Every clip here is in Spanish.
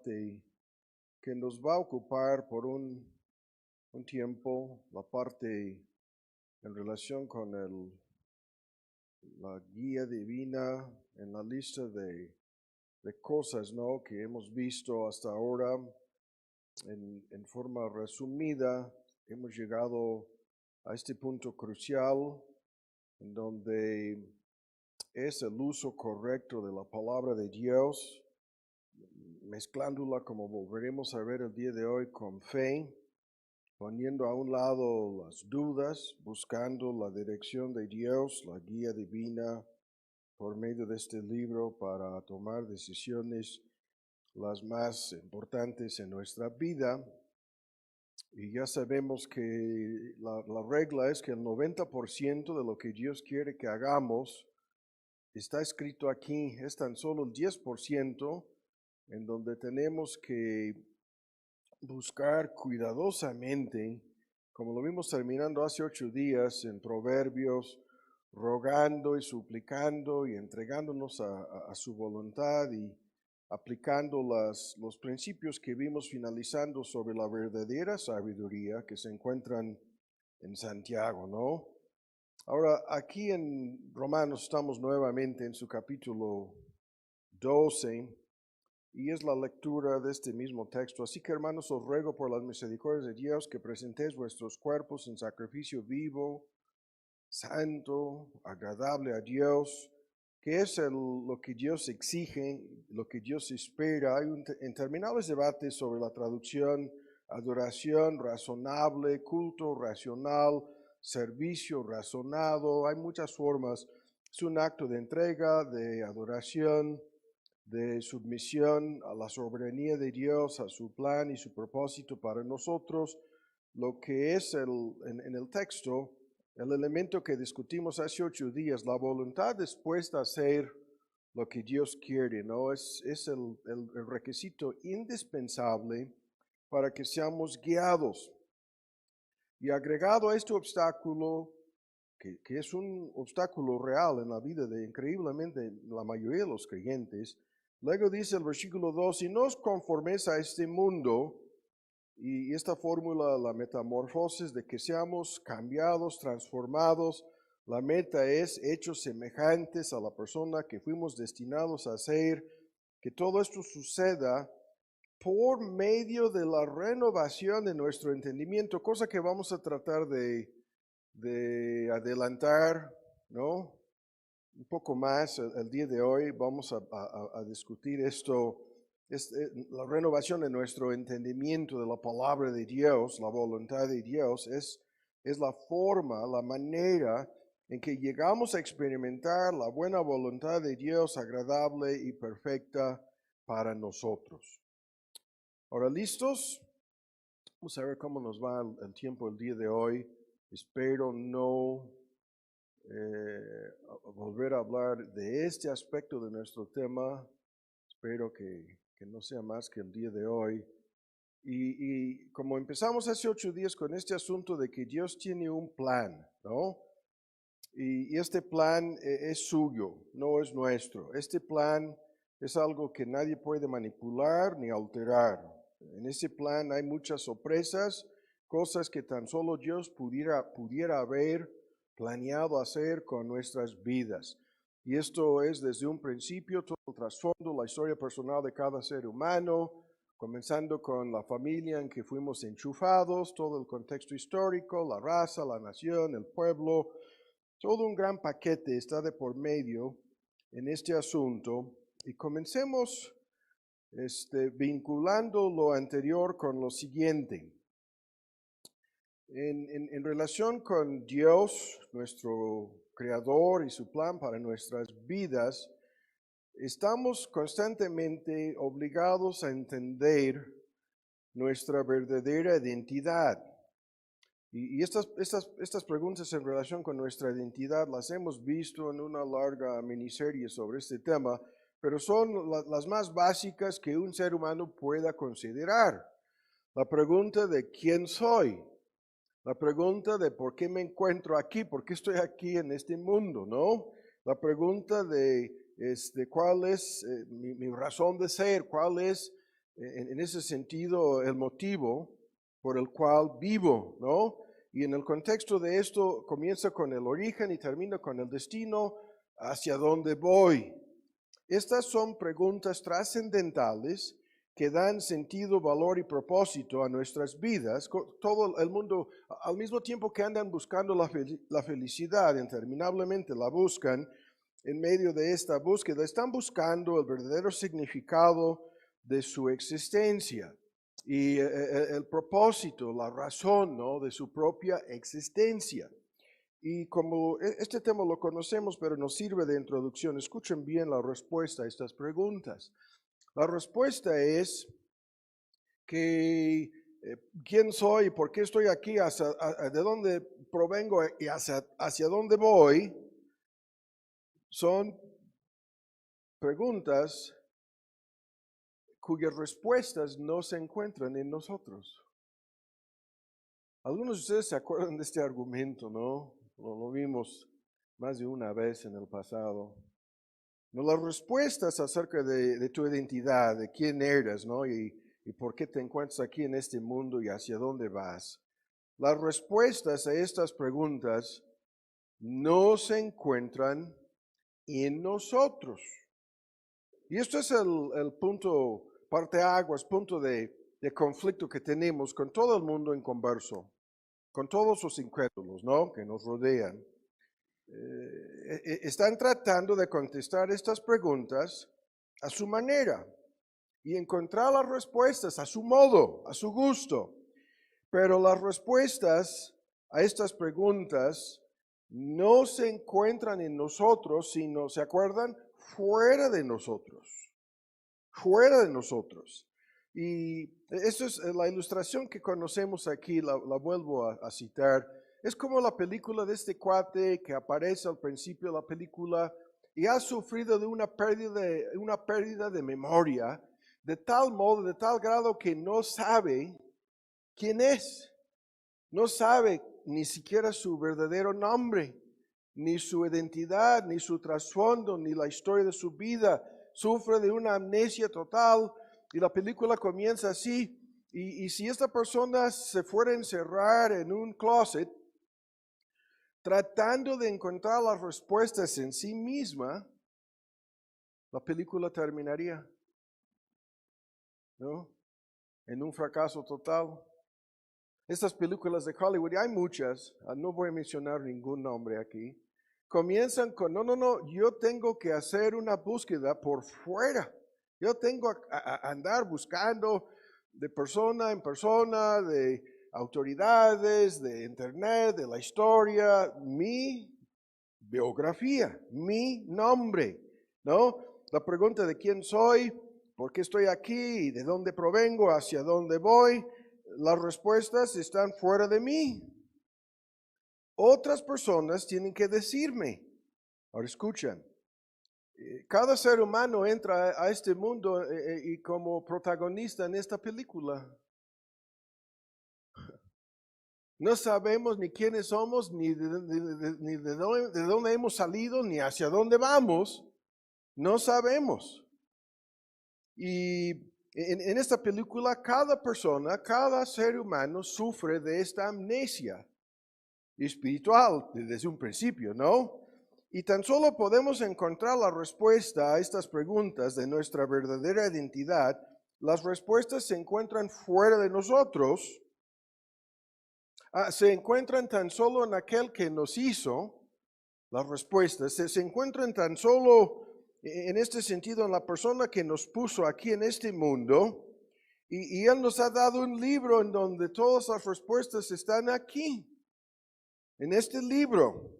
parte que nos va a ocupar por un tiempo, la parte en relación con la guía divina en la lista de cosas, ¿no?, que hemos visto hasta ahora. En forma resumida, hemos llegado a este punto crucial en donde es el uso correcto de la palabra de Dios, mezclándola, como volveremos a ver el día de hoy, con fe, poniendo a un lado las dudas, buscando la dirección de Dios, la guía divina por medio de este libro para tomar decisiones las más importantes en nuestra vida. Y ya sabemos que la regla es que el 90% de lo que Dios quiere que hagamos está escrito aquí. Es tan solo el 10% en donde tenemos que buscar cuidadosamente, como lo vimos terminando hace 8 días en Proverbios, rogando y suplicando y entregándonos a su voluntad y aplicando los principios que vimos finalizando sobre la verdadera sabiduría que se encuentran en Santiago, ¿no? Ahora, aquí en Romanos estamos nuevamente en su capítulo 12 y es la lectura de este mismo texto. Así que, hermanos, os ruego por las misericordias de Dios que presentéis vuestros cuerpos en sacrificio vivo, santo, agradable a Dios, que es lo que Dios exige, lo que Dios espera. Hay interminables debates sobre la traducción: adoración razonable, culto racional, servicio razonado. Hay muchas formas. Es un acto de entrega, de adoración, de submisión a la soberanía de Dios, a su plan y su propósito para nosotros. Lo que es en el texto, el elemento que discutimos hace 8 días, la voluntad dispuesta a hacer lo que Dios quiere, ¿no? Es el requisito indispensable para que seamos guiados. Y agregado a este obstáculo, que es un obstáculo real en la vida de increíblemente la mayoría de los creyentes, luego dice el versículo 2, y no os conforméis a este mundo. Y esta fórmula, la metamorfosis, de que seamos cambiados, transformados, la meta es hechos semejantes a la persona que fuimos destinados a ser, que todo esto suceda por medio de la renovación de nuestro entendimiento, cosa que vamos a tratar de adelantar, ¿no? Un poco más el día de hoy. Vamos a discutir esto. La renovación de nuestro entendimiento de la palabra de Dios, la voluntad de Dios, es la forma, la manera en que llegamos a experimentar la buena voluntad de Dios, agradable y perfecta para nosotros. Ahora, ¿listos? Vamos a ver cómo nos va el tiempo el día de hoy. Espero no volver a hablar de este aspecto de nuestro tema. Espero que no sea más que el día de hoy. Y como empezamos hace 8 días con este asunto de que Dios tiene un plan, ¿no? Y este plan es suyo, no es nuestro. Este plan es algo que nadie puede manipular ni alterar. En ese plan hay muchas sorpresas, cosas que tan solo Dios pudiera haber planeado hacer con nuestras vidas. Y esto es desde un principio, todo el trasfondo, la historia personal de cada ser humano, comenzando con la familia en que fuimos enchufados, todo el contexto histórico, la raza, la nación, el pueblo. Todo un gran paquete está de por medio en este asunto. Y comencemos vinculando lo anterior con lo siguiente. En relación con Dios, nuestro Creador, y su plan para nuestras vidas, estamos constantemente obligados a entender nuestra verdadera identidad. Y estas preguntas en relación con nuestra identidad las hemos visto en una larga miniserie sobre este tema, pero son las más básicas que un ser humano pueda considerar. La pregunta de quién soy, la pregunta de por qué me encuentro aquí, por qué estoy aquí en este mundo, ¿no? La pregunta de cuál es mi razón de ser, cuál es en ese sentido, el motivo por el cual vivo, ¿no? Y en el contexto de esto comienza con el origen y termina con el destino, hacia dónde voy. Estas son preguntas trascendentales que dan sentido, valor y propósito a nuestras vidas. Todo el mundo, al mismo tiempo que andan buscando la felicidad, interminablemente la buscan, en medio de esta búsqueda, están buscando el verdadero significado de su existencia y el propósito, la razón, ¿no?, de su propia existencia. Y como este tema lo conocemos, pero nos sirve de introducción, escuchen bien la respuesta a estas preguntas. La respuesta es que quién soy, por qué estoy aquí, de dónde provengo y hacia dónde voy, son preguntas cuyas respuestas no se encuentran en nosotros. Algunos de ustedes se acuerdan de este argumento, ¿no? Lo vimos más de una vez en el pasado. No, las respuestas acerca de tu identidad, de quién eres, ¿no? Y por qué te encuentras aquí en este mundo y hacia dónde vas. Las respuestas a estas preguntas no se encuentran en nosotros. Y esto es el punto, parteaguas, punto de conflicto que tenemos con todo el mundo en converso, con todos los incrédulos, ¿no?, que nos rodean. Están tratando de contestar estas preguntas a su manera y encontrar las respuestas a su modo, a su gusto. Pero las respuestas a estas preguntas no se encuentran en nosotros, sino, ¿se acuerdan?, fuera de nosotros. Fuera de nosotros. Y esto es la ilustración que conocemos aquí, la vuelvo a citar. Es como la película de este cuate que aparece al principio de la película y ha sufrido de una pérdida de memoria, de tal modo, de tal grado que no sabe quién es. No sabe ni siquiera su verdadero nombre, ni su identidad, ni su trasfondo, ni la historia de su vida. Sufre de una amnesia total y la película comienza así. Y si esta persona se fuera a encerrar en un closet, tratando de encontrar las respuestas en sí misma, la película terminaría, ¿no?, en un fracaso total. Estas películas de Hollywood, y hay muchas, no voy a mencionar ningún nombre aquí, comienzan con, no, yo tengo que hacer una búsqueda por fuera. Yo tengo a andar buscando de persona en persona, de autoridades, de internet, de la historia, mi biografía, mi nombre, ¿no? La pregunta de quién soy, por qué estoy aquí, de dónde provengo, hacia dónde voy, las respuestas están fuera de mí. Otras personas tienen que decirme. Ahora escuchan, cada ser humano entra a este mundo y como protagonista en esta película. No sabemos ni quiénes somos, ni de dónde hemos salido, ni hacia dónde vamos. No sabemos. Y en esta película, cada persona, cada ser humano sufre de esta amnesia espiritual desde un principio, ¿no? Y tan solo podemos encontrar la respuesta a estas preguntas de nuestra verdadera identidad. Las respuestas se encuentran fuera de nosotros. Se encuentran tan solo en aquel que nos hizo. Las respuestas se encuentran tan solo en este sentido en la persona que nos puso aquí en este mundo. Y Él nos ha dado un libro en donde todas las respuestas están aquí, en este libro.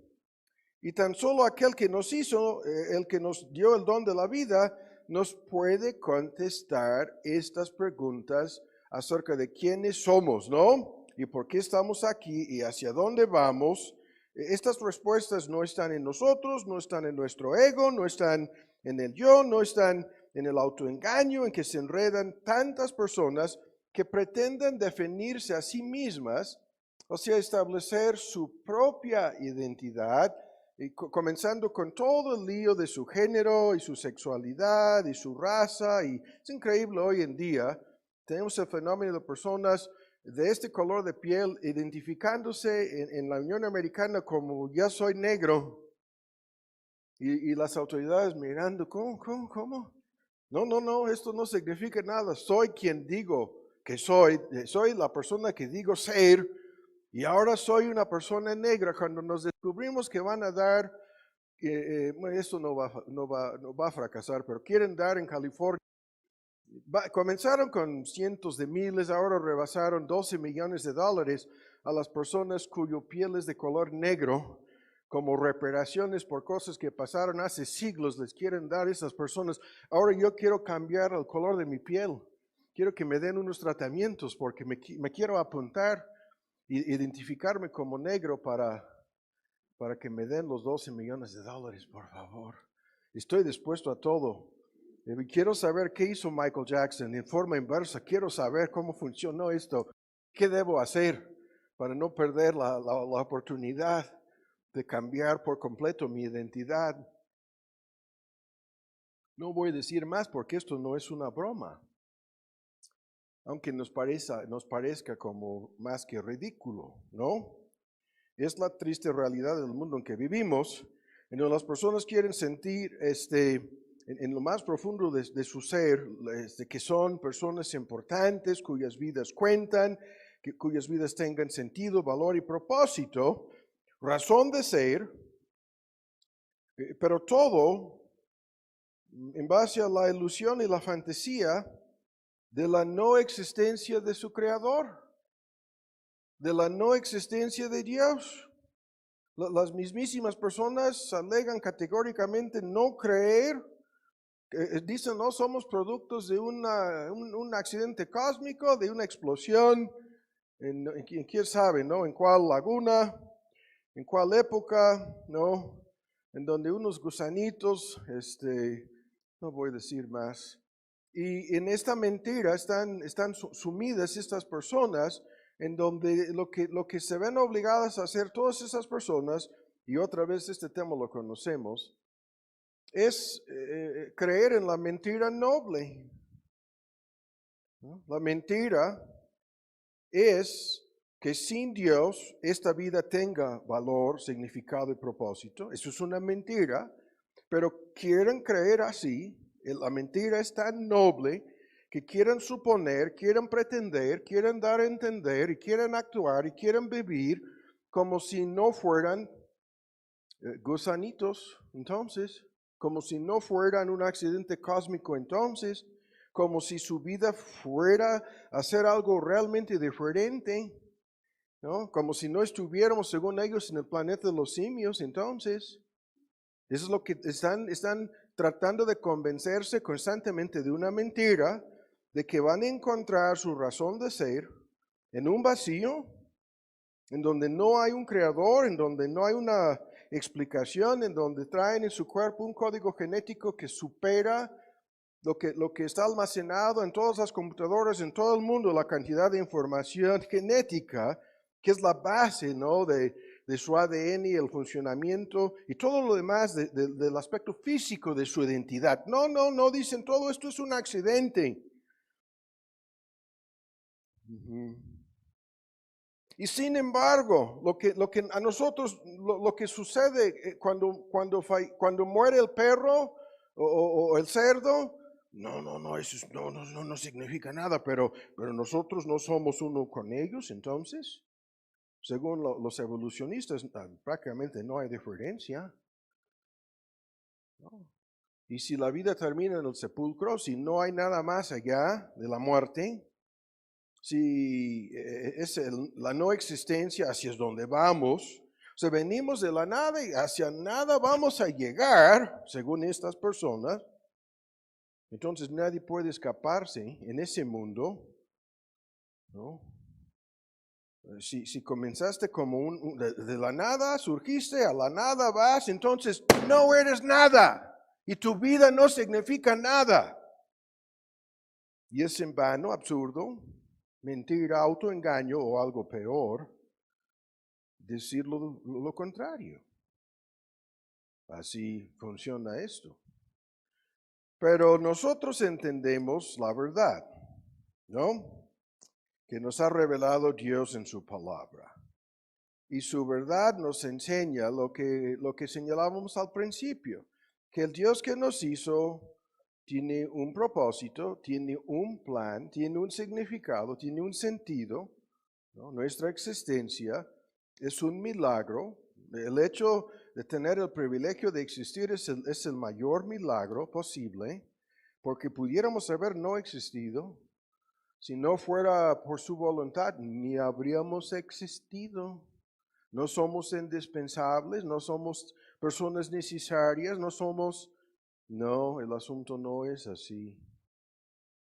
Y tan solo aquel que nos hizo, el que nos dio el don de la vida, nos puede contestar estas preguntas acerca de quiénes somos, ¿no? Y por qué estamos aquí y hacia dónde vamos. Estas respuestas no están en nosotros, no están en nuestro ego, no están en el yo, no están en el autoengaño en que se enredan tantas personas que pretenden definirse a sí mismas, o sea, establecer su propia identidad y comenzando con todo el lío de su género y su sexualidad y su raza. Y es increíble hoy en día, tenemos el fenómeno de personas de este color de piel identificándose en la Unión Americana como ya soy negro. Y las autoridades mirando, ¿cómo? No, esto no significa nada. Soy quien digo que soy la persona que digo ser, y ahora soy una persona negra. Cuando nos descubrimos que van a dar, bueno, esto no va a fracasar, pero quieren dar en California. Comenzaron con cientos de miles, ahora rebasaron 12 millones de dólares a las personas cuyo piel es de color negro, como reparaciones por cosas que pasaron hace siglos. Les quieren dar a esas personas. Ahora yo quiero cambiar el color de mi piel. Quiero que me den unos tratamientos porque me quiero apuntar e identificarme como negro para que me den los 12 millones de dólares, por favor. Estoy dispuesto a todo. Quiero saber qué hizo Michael Jackson en forma inversa. Quiero saber cómo funcionó esto. ¿Qué debo hacer para no perder la oportunidad de cambiar por completo mi identidad? No voy a decir más porque esto no es una broma, aunque nos parezca como más que ridículo, ¿no? Es la triste realidad del mundo en que vivimos, en donde las personas quieren sentir en lo más profundo de su ser, que son personas importantes, cuyas vidas cuentan, cuyas vidas tengan sentido, valor y propósito, razón de ser, pero todo en base a la ilusión y la fantasía de la no existencia de su creador, de la no existencia de Dios. Las mismísimas personas alegan categóricamente no creer, dicen no somos productos de un accidente cósmico, de una explosión, quién sabe, ¿no? En cuál laguna, en cuál época, ¿no? En donde unos gusanitos, no voy a decir más. Y en esta mentira están sumidas estas personas, en donde lo que se ven obligadas a hacer todas esas personas, y otra vez este tema lo conocemos, es creer en la mentira noble, ¿no? La mentira es que sin Dios esta vida tenga valor, significado y propósito. Eso es una mentira, pero quieren creer así. La mentira es tan noble que quieren suponer, quieren pretender, quieren dar a entender y quieren actuar y quieren vivir como si no fueran gusanitos, entonces, como si no fueran un accidente cósmico, entonces, como si su vida fuera a ser algo realmente diferente, ¿no? Como si no estuviéramos, según ellos, en el planeta de los simios, entonces. Eso es lo que están tratando de convencerse constantemente de una mentira, de que van a encontrar su razón de ser en un vacío, en donde no hay un creador, en donde no hay una explicación, en donde traen en su cuerpo un código genético que supera lo que está almacenado en todas las computadoras, en todo el mundo, la cantidad de información genética, que es la base, ¿no? de su ADN y el funcionamiento y todo lo demás del aspecto físico de su identidad. No, dicen todo esto es un accidente. Uh-huh. Y sin embargo, lo que a nosotros, lo que sucede cuando muere el perro o el cerdo, eso no significa nada, pero nosotros no somos uno con ellos, entonces, según los evolucionistas, prácticamente no hay diferencia, ¿no? Y si la vida termina en el sepulcro, si no hay nada más allá de la muerte, si es la no existencia hacia donde vamos, o sea, venimos de la nada y hacia nada vamos a llegar, según estas personas, entonces nadie puede escaparse en ese mundo, ¿no? Si comenzaste como de la nada, surgiste, a la nada vas, entonces no eres nada y tu vida no significa nada. Y es en vano, absurdo, mentira, autoengaño o algo peor, decir lo contrario. Así funciona esto. Pero nosotros entendemos la verdad, ¿no? Que nos ha revelado Dios en su palabra. Y su verdad nos enseña lo que señalábamos al principio, que el Dios que nos hizo tiene un propósito, tiene un plan, tiene un significado, tiene un sentido, ¿no? Nuestra existencia es un milagro. El hecho de tener el privilegio de existir es el mayor milagro posible, porque pudiéramos haber no existido. Si no fuera por su voluntad, ni habríamos existido. No somos indispensables, no somos personas necesarias, no somos... No, el asunto no es así.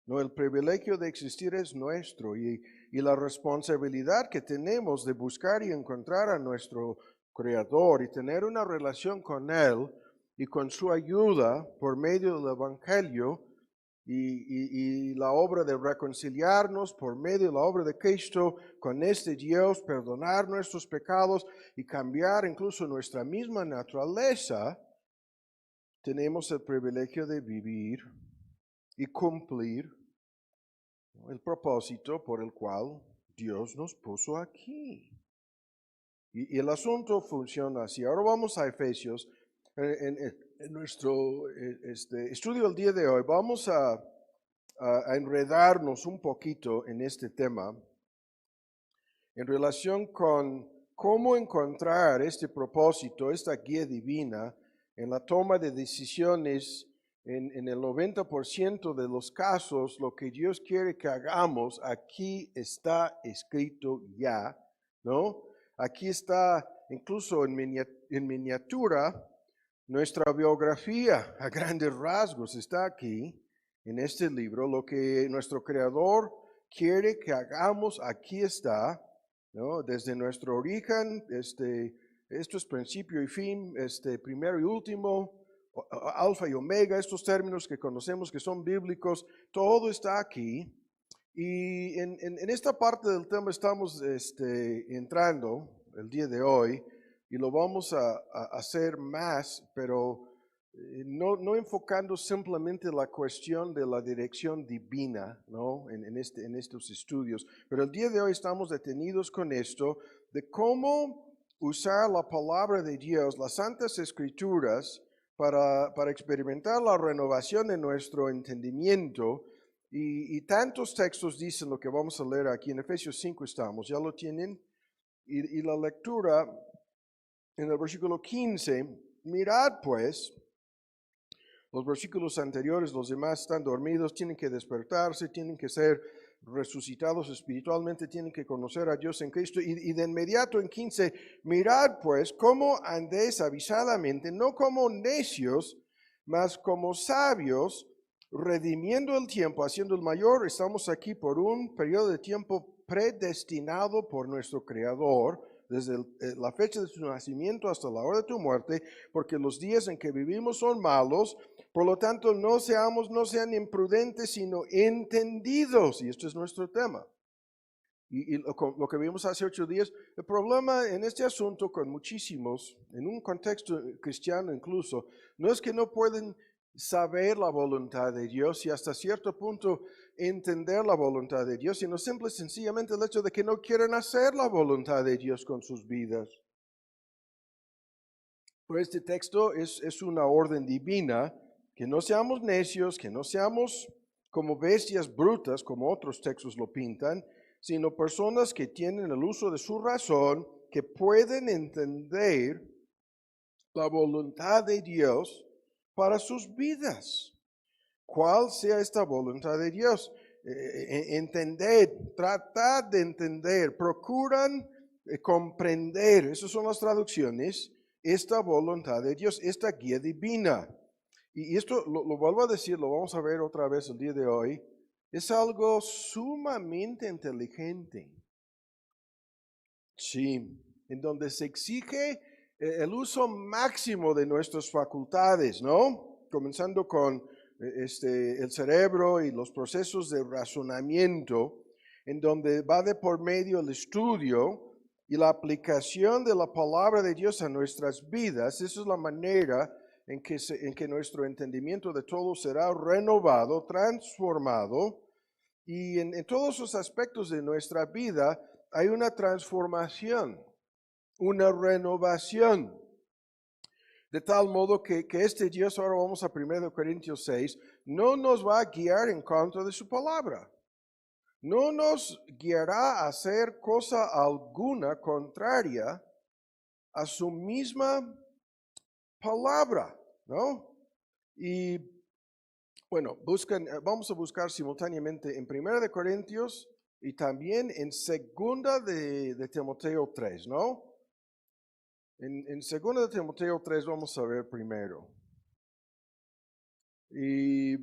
No, el privilegio de existir es nuestro y la responsabilidad que tenemos de buscar y encontrar a nuestro Creador y tener una relación con Él y con su ayuda por medio del Evangelio y la obra de reconciliarnos por medio de la obra de Cristo con este Dios, perdonar nuestros pecados y cambiar incluso nuestra misma naturaleza, tenemos el privilegio de vivir y cumplir el propósito por el cual Dios nos puso aquí. Y el asunto funciona así. Ahora vamos a Efesios. En nuestro estudio del día de hoy vamos a enredarnos un poquito en este tema en relación con cómo encontrar este propósito, esta guía divina en la toma de decisiones. En el 90% de los casos, lo que Dios quiere que hagamos, aquí está escrito ya, ¿no? Aquí está, incluso en miniatura, nuestra biografía a grandes rasgos está aquí, en este libro. Lo que nuestro Creador quiere que hagamos, aquí está, ¿no? Desde nuestro origen, esto es principio y fin, primero y último, alfa y omega, estos términos que conocemos que son bíblicos, todo está aquí. Y en esta parte del tema estamos entrando el día de hoy y lo vamos a hacer más, pero no enfocando simplemente la cuestión de la dirección divina, ¿no? En estos estudios. Pero el día de hoy estamos detenidos con esto de cómo usar la palabra de Dios, las Santas Escrituras, para experimentar la renovación de nuestro entendimiento. Y tantos textos dicen lo que vamos a leer aquí en Efesios 5 estamos, ya lo tienen. Y la lectura en el versículo 15, mirad pues, los versículos anteriores, los demás están dormidos, tienen que despertarse, tienen que ser resucitados espiritualmente, tienen que conocer a Dios en Cristo. Y de inmediato en 15, mirad pues cómo andéis avisadamente, no como necios, mas como sabios, redimiendo el tiempo, haciendo el mayor. Estamos aquí por un periodo de tiempo predestinado por nuestro Creador, desde la fecha de tu nacimiento hasta la hora de tu muerte, porque los días en que vivimos son malos. Por lo tanto, no sean imprudentes, sino entendidos. Y esto es nuestro tema. Y lo que vimos hace 8 días, el problema en este asunto con muchísimos, en un contexto cristiano incluso, no es que no pueden saber la voluntad de Dios y hasta cierto punto entender la voluntad de Dios, sino simple y sencillamente el hecho de que no quieren hacer la voluntad de Dios con sus vidas. Pero este texto es una orden divina, que no seamos necios, que no seamos como bestias brutas, como otros textos lo pintan, sino personas que tienen el uso de su razón, que pueden entender la voluntad de Dios para sus vidas. ¿Cuál sea esta voluntad de Dios? Entender, tratar de entender, procuran comprender, esas son las traducciones, esta voluntad de Dios, esta guía divina. Y esto lo vuelvo a decir, lo vamos a ver otra vez el día de hoy, es algo sumamente inteligente. Sí, en donde se exige el uso máximo de nuestras facultades, ¿no? Comenzando con el cerebro y los procesos de razonamiento, en donde va de por medio el estudio y la aplicación de la palabra de Dios a nuestras vidas, esa es la manera en que nuestro entendimiento de todo será renovado, transformado, y en todos los aspectos de nuestra vida hay una transformación, una renovación. De tal modo que este Dios, ahora vamos a 1 Corintios 6, no nos va a guiar en contra de su palabra. No nos guiará a hacer cosa alguna contraria a su misma palabra, ¿no? Y bueno, vamos a buscar simultáneamente en 1 Corintios y también en 2 de Timoteo 3, ¿no? En 2 de Timoteo 3 vamos a ver primero. Y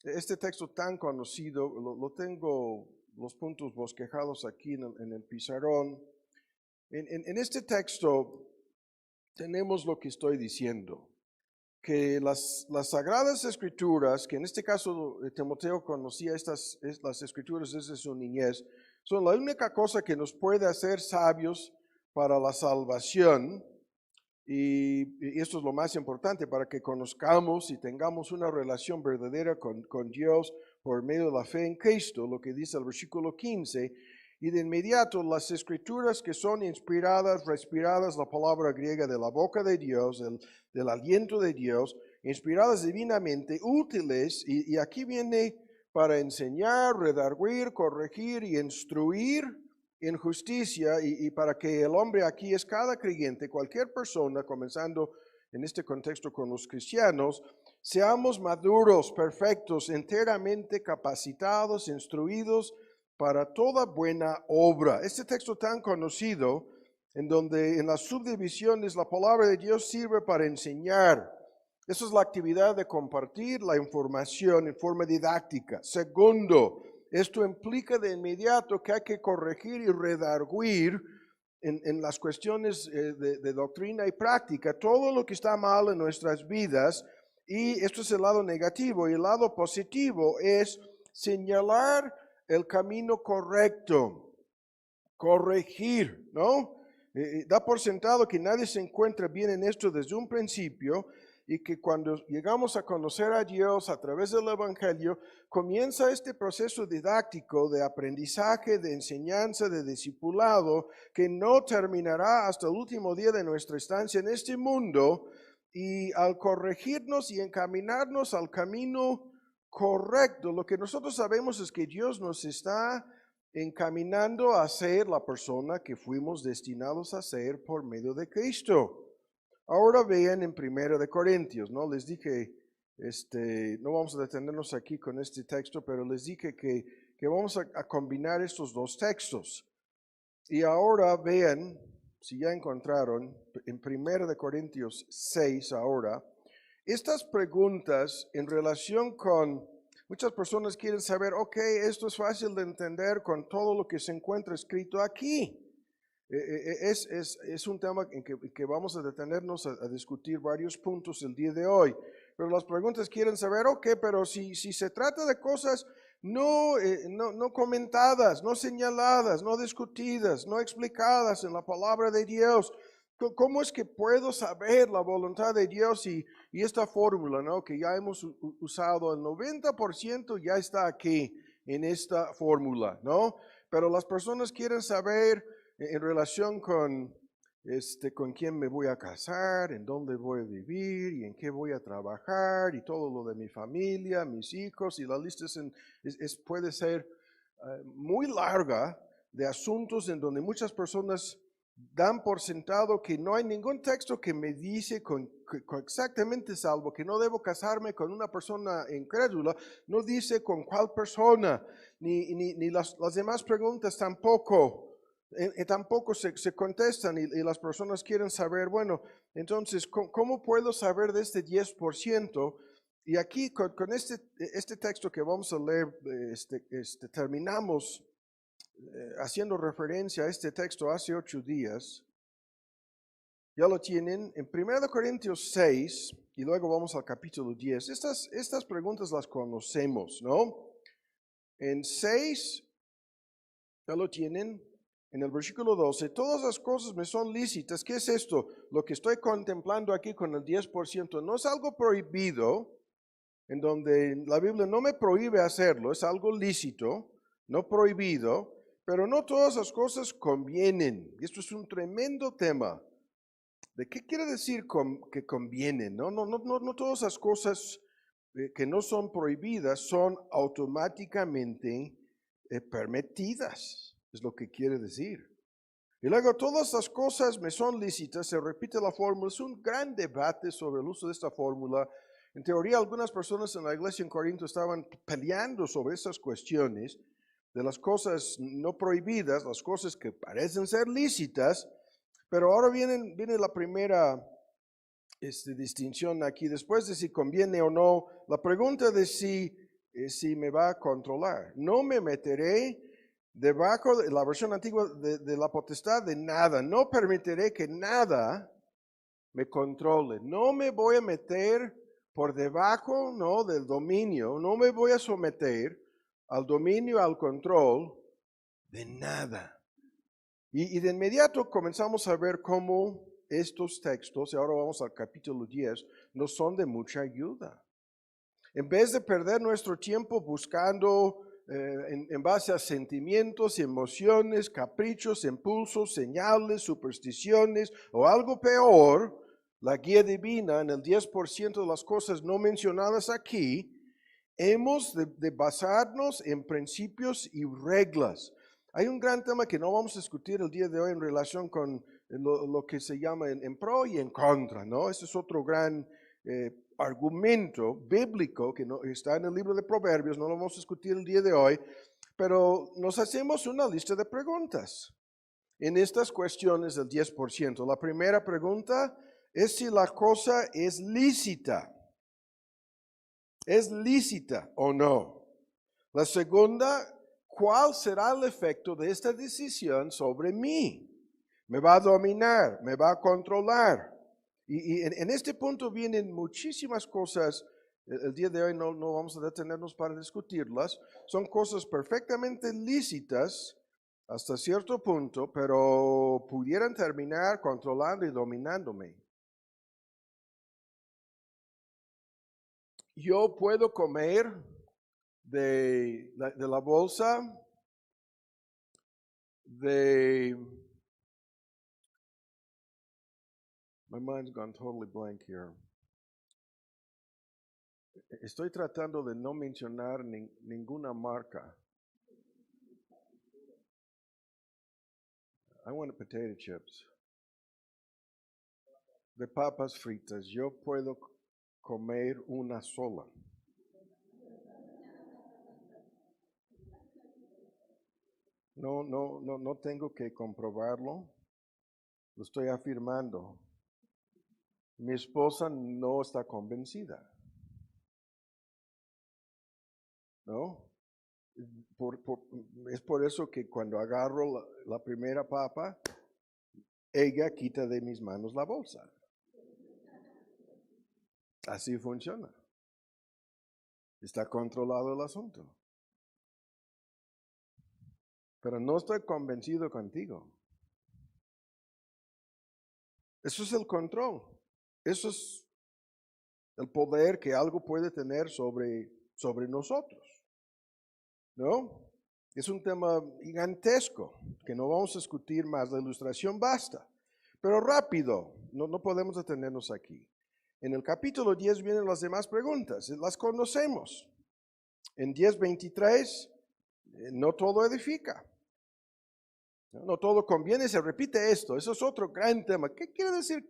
este texto tan conocido, lo tengo los puntos bosquejados aquí en el pizarrón. En este texto tenemos lo que estoy diciendo, que las Sagradas Escrituras, que en este caso Timoteo conocía las Escrituras desde su niñez, son la única cosa que nos puede hacer sabios para la salvación. Y esto es lo más importante para que conozcamos y tengamos una relación verdadera con Dios por medio de la fe en Cristo, lo que dice el versículo 15. Y de inmediato las escrituras que son inspiradas, respiradas, la palabra griega de la boca de Dios, del aliento de Dios, inspiradas divinamente, útiles, y aquí viene para enseñar, redarguir, corregir y instruir en justicia, y para que el hombre aquí es cada creyente, cualquier persona, comenzando en este contexto con los cristianos, seamos maduros, perfectos, enteramente capacitados, instruidos para toda buena obra. Este texto tan conocido, en donde en las subdivisiones la palabra de Dios sirve para enseñar. Esa es la actividad de compartir la información en forma didáctica. Segundo, esto implica de inmediato que hay que corregir y redarguir en las cuestiones de doctrina y práctica todo lo que está mal en nuestras vidas. Y esto es el lado negativo. Y el lado positivo es señalar el camino correcto, corregir, ¿no? Da por sentado que nadie se encuentra bien en esto desde un principio, y que cuando llegamos a conocer a Dios a través del Evangelio, comienza este proceso didáctico de aprendizaje, de enseñanza, de discipulado, que no terminará hasta el último día de nuestra estancia en este mundo. Y al corregirnos y encaminarnos al camino correcto, lo que nosotros sabemos es que Dios nos está encaminando a ser la persona que fuimos destinados a ser por medio de Cristo. Ahora vean en 1 Corintios, ¿no? Les dije, no vamos a detenernos aquí con este texto, pero les dije que vamos a combinar estos dos textos. Y ahora vean, si ya encontraron, en 1 Corintios 6 ahora, estas preguntas en relación con, muchas personas quieren saber, ok, esto es fácil de entender con todo lo que se encuentra escrito aquí. Es un tema en que vamos a detenernos a discutir varios puntos el día de hoy. Pero las preguntas quieren saber, ok, pero si se trata de cosas no comentadas, no señaladas, no discutidas, no explicadas en la palabra de Dios, ¿cómo es que puedo saber la voluntad de Dios? Y esta fórmula, ¿no?, que ya hemos usado, el 90% ya está aquí en esta fórmula, ¿no? Pero las personas quieren saber en relación con quién me voy a casar, en dónde voy a vivir y en qué voy a trabajar y todo lo de mi familia, mis hijos, y la lista puede ser muy larga, de asuntos en donde muchas personas dan por sentado que no hay ningún texto que me dice con exactamente, salvo que no debo casarme con una persona incrédula, no dice con cuál persona, ni las demás preguntas tampoco. Tampoco se contestan, y las personas quieren saber, bueno, entonces, ¿cómo puedo saber de este 10%? Y aquí con este texto que vamos a leer, terminamos haciendo referencia a este texto hace 8 días. Ya lo tienen en 1 Corintios 6 y luego vamos al capítulo 10. Estas preguntas las conocemos, ¿no? En 6, ya lo tienen. en el versículo 12, todas las cosas me son lícitas. ¿Qué es esto? Lo que estoy contemplando aquí con el 10% no es algo prohibido, en donde la Biblia no me prohíbe hacerlo, es algo lícito, no prohibido, pero no todas las cosas convienen. Y esto es un tremendo tema. ¿De qué quiere decir que convienen? No todas las cosas que no son prohibidas son automáticamente permitidas, es lo que quiere decir. Y luego todas las cosas me son lícitas, se repite la fórmula, es un gran debate sobre el uso de esta fórmula. En teoría, algunas personas en la iglesia en Corinto estaban peleando sobre esas cuestiones de las cosas no prohibidas, las cosas que parecen ser lícitas, pero ahora viene la primera distinción aquí. Después de si conviene o no, la pregunta de si me va a controlar. No me meteré debajo de la versión antigua de la potestad de nada. No permitiré que nada me controle. No me voy a meter por debajo, no, del dominio. No me voy a someter al dominio, al control de nada. Y de inmediato comenzamos a ver cómo estos textos, y ahora vamos al capítulo 10, nos son de mucha ayuda. En vez de perder nuestro tiempo buscando en base a sentimientos, emociones, caprichos, impulsos, señales, supersticiones o algo peor, la guía divina en el 10% de las cosas no mencionadas aquí, hemos de basarnos en principios y reglas. Hay un gran tema que no vamos a discutir el día de hoy en relación con lo que se llama en pro y en contra, ¿no? Ese es otro gran argumento bíblico que no, está en el libro de Proverbios, no lo vamos a discutir el día de hoy, pero nos hacemos una lista de preguntas en estas cuestiones del 10%. La primera pregunta es si la cosa es lícita. ¿Es lícita o no? La segunda, ¿cuál será el efecto de esta decisión sobre mí? ¿Me va a dominar? ¿Me va a controlar? Y en este punto vienen muchísimas cosas. El día de hoy no vamos a detenernos para discutirlas. Son cosas perfectamente lícitas hasta cierto punto, pero pudieran terminar controlando y dominándome. Yo puedo comer de la bolsa de... My mind's gone totally blank here. Estoy tratando de no mencionar ninguna marca. I want potato chips. De papas fritas, yo puedo comer una sola. No tengo que comprobarlo. Lo estoy afirmando. Mi esposa no está convencida. ¿No? Es por eso que cuando agarro la primera papa, ella quita de mis manos la bolsa. Así funciona. Está controlado el asunto. Pero no estoy convencido contigo. Eso es el control. Eso es el poder que algo puede tener sobre nosotros. ¿No? Es un tema gigantesco que no vamos a discutir más. La ilustración basta. Pero rápido, no podemos detenernos aquí. En el capítulo 10 vienen las demás preguntas. Las conocemos. En 10:23, no todo edifica. No todo conviene, se repite esto. Eso es otro gran tema. ¿Qué quiere decir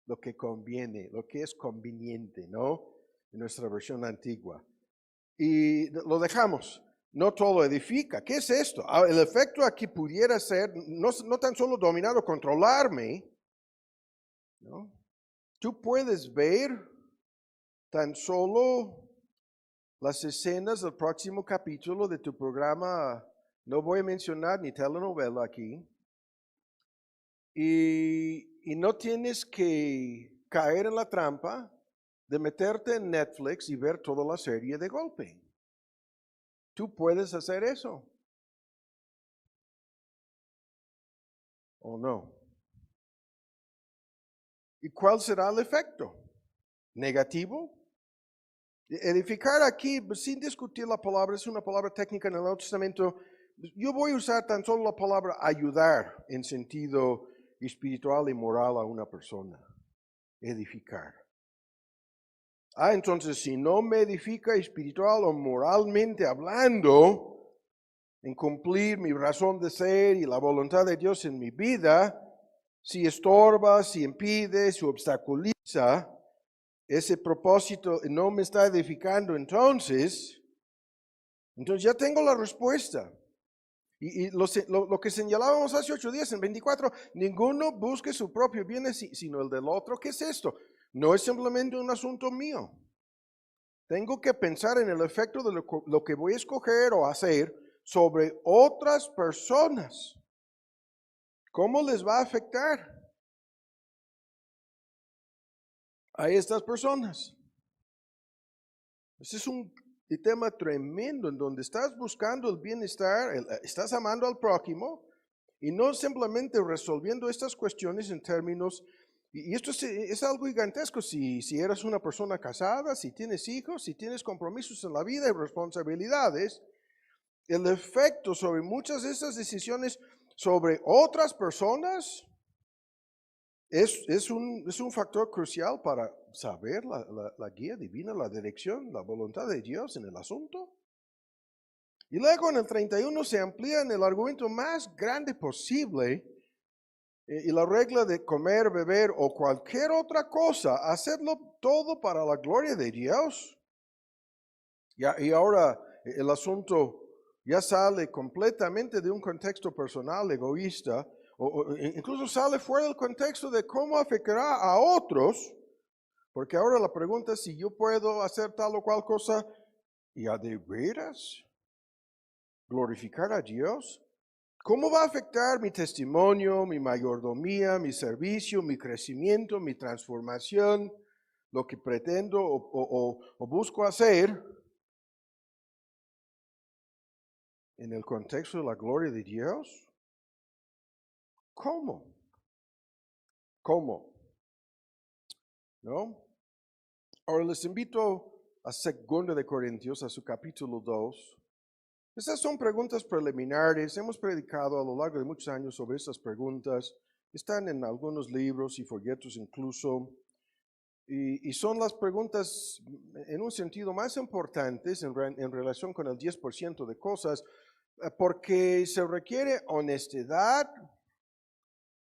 lo que conviene, lo que es conveniente, ¿no? En nuestra versión antigua. Y lo dejamos. No todo edifica. ¿Qué es esto? El efecto aquí pudiera ser no tan solo dominar o controlarme, ¿no? Tú puedes ver tan solo las escenas del próximo capítulo de tu programa. No voy a mencionar ni telenovela aquí. Y no tienes que caer en la trampa de meterte en Netflix y ver toda la serie de golpe. Tú puedes hacer eso. ¿O no? ¿Y cuál será el efecto? ¿Negativo? Edificar aquí, sin discutir la palabra, es una palabra técnica en el Nuevo Testamento. Yo voy a usar tan solo la palabra ayudar en sentido espiritual y moral a una persona. Edificar. Entonces, si no me edifica espiritual o moralmente hablando, en cumplir mi razón de ser y la voluntad de Dios en mi vida, si estorba, si impide, si obstaculiza ese propósito y no me está edificando, entonces ya tengo la respuesta. Y lo que señalábamos hace 8 días, en 24, ninguno busque su propio bien sino el del otro. ¿Qué es esto? No es simplemente un asunto mío. Tengo que pensar en el efecto de lo que voy a escoger o hacer sobre otras personas. ¿Cómo les va a afectar a estas personas? Ese es un tema tremendo en donde estás buscando el bienestar, estás amando al prójimo y no simplemente resolviendo estas cuestiones en términos, y esto es algo gigantesco si eres una persona casada, si tienes hijos, si tienes compromisos en la vida y responsabilidades, el efecto sobre muchas de esas decisiones sobre otras personas es un factor crucial para saber la guía divina, la dirección, la voluntad de Dios en el asunto. Y luego en el 31 se amplía en el argumento más grande posible y la regla de comer, beber o cualquier otra cosa, hacerlo todo para la gloria de Dios. Y ahora el asunto ya sale completamente de un contexto personal, egoísta, o incluso sale fuera del contexto de cómo afectará a otros, porque ahora la pregunta es si yo puedo hacer tal o cual cosa y a de veras glorificar a Dios. ¿Cómo va a afectar mi testimonio, mi mayordomía, mi servicio, mi crecimiento, mi transformación, lo que pretendo o busco hacer en el contexto de la gloria de Dios? ¿Cómo? ¿Cómo? ¿No? Ahora les invito a 2 de Corintios, a su capítulo 2. Estas son preguntas preliminares. Hemos predicado a lo largo de muchos años sobre estas preguntas. Están en algunos libros y folletos incluso. Y son las preguntas en un sentido más importantes en relación con el 10% de cosas, porque se requiere honestidad,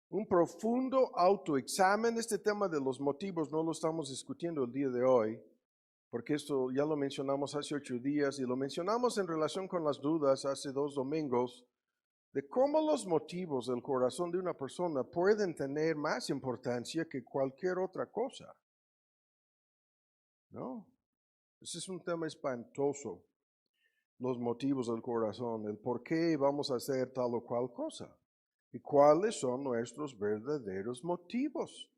un profundo autoexamen. Este tema de los motivos no lo estamos discutiendo el día de hoy, porque esto ya lo mencionamos hace 8 días y lo mencionamos en relación con las dudas hace 2 domingos, de cómo los motivos del corazón de una persona pueden tener más importancia que cualquier otra cosa. ¿No? Ese es un tema espantoso, los motivos del corazón, el por qué vamos a hacer tal o cual cosa y cuáles son nuestros verdaderos motivos.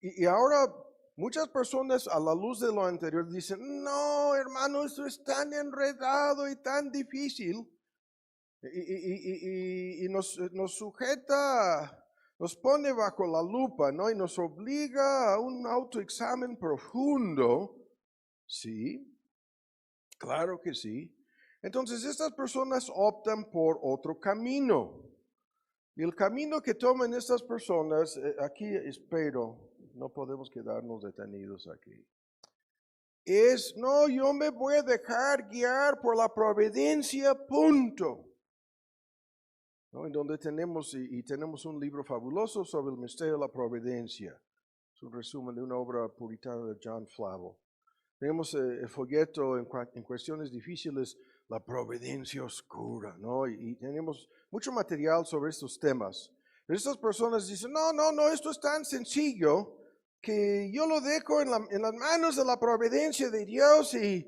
Y ahora muchas personas a la luz de lo anterior dicen, no, hermano, esto es tan enredado y tan difícil y nos sujeta, nos pone bajo la lupa, ¿no? Y nos obliga a un autoexamen profundo. Sí, claro que sí. Entonces estas personas optan por otro camino. Y el camino que toman estas personas, aquí espero, no podemos quedarnos detenidos aquí, es, no, yo me voy a dejar guiar por la providencia, punto. ¿No? En donde tenemos, y tenemos un libro fabuloso sobre el misterio de la providencia. Es un resumen de una obra puritana de John Flavel. Tenemos el folleto en cuestiones difíciles, la providencia oscura, ¿no? Y tenemos mucho material sobre estos temas. Pero estas personas dicen, no, esto es tan sencillo que yo lo dejo en las manos de la providencia de Dios y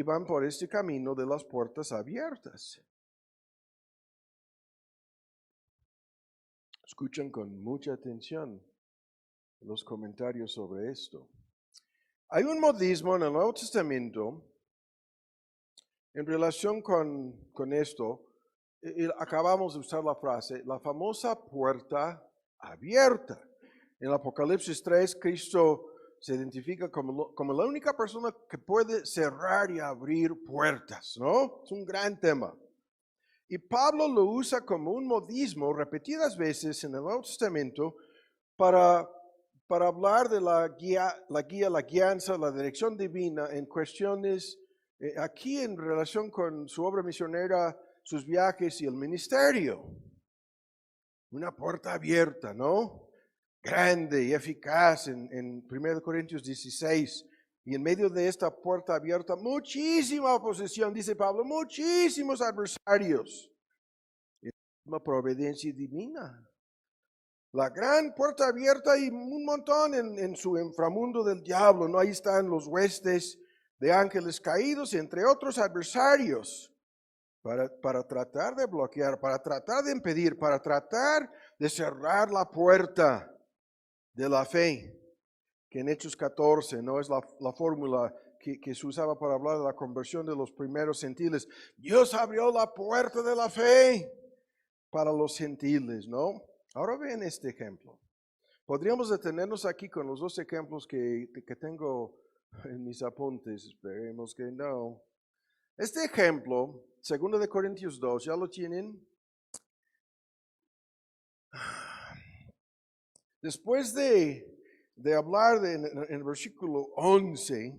van por este camino de las puertas abiertas. Escuchan con mucha atención los comentarios sobre esto. Hay un modismo en el Nuevo Testamento en relación con esto. y acabamos de usar la frase, la famosa puerta abierta. En Apocalipsis 3, Cristo se identifica como la única persona que puede cerrar y abrir puertas, ¿no? Es un gran tema. Y Pablo lo usa como un modismo repetidas veces en el Nuevo Testamento para, para hablar de la guianza, la dirección divina en cuestiones, aquí en relación con su obra misionera, sus viajes y el ministerio. Una puerta abierta, ¿no? Grande y eficaz en 1 Corintios 16. Y en medio de esta puerta abierta, muchísima oposición, dice Pablo, muchísimos adversarios. Es una providencia divina. La gran puerta abierta y un montón en su inframundo del diablo, ¿no? Ahí están los huestes de ángeles caídos, entre otros adversarios, para tratar de bloquear, para tratar de impedir, para tratar de cerrar la puerta de la fe, que en Hechos 14, ¿no? Es la fórmula que se usaba para hablar de la conversión de los primeros gentiles. Dios abrió la puerta de la fe para los gentiles, ¿no? Ahora ven este ejemplo. Podríamos detenernos aquí con los dos ejemplos que tengo en mis apuntes, esperemos que no. Este ejemplo, 2 Corintios 2, ¿ya lo tienen? Después de hablar en el versículo 11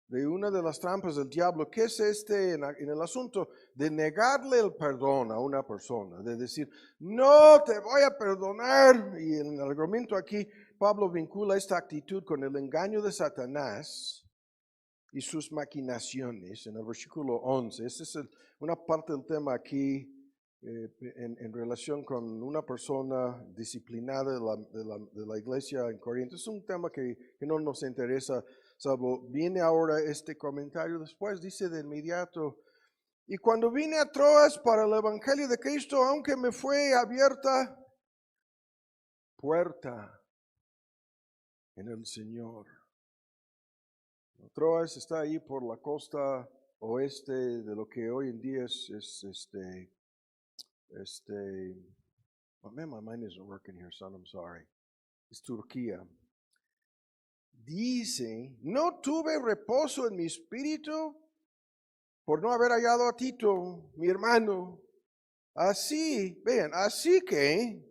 de una de las trampas del diablo, ¿qué es en el asunto de negarle el perdón a una persona? De decir, no te voy a perdonar. Y en el argumento aquí, Pablo vincula esta actitud con el engaño de Satanás y sus maquinaciones en el versículo 11. Esa es una parte del tema aquí en relación con una persona disciplinada de la iglesia en Corinto. Es un tema que no nos interesa, salvo viene ahora este comentario después, dice de inmediato, y cuando vine a Troas para el Evangelio de Cristo, aunque me fue abierta puerta en el Señor. Troas está ahí por la costa oeste de lo que hoy en día es oh man, my mind isn't working here, son, I'm sorry. Es Turquía. Dice, no tuve reposo en mi espíritu por no haber hallado a Tito, mi hermano. Así, vean, así que,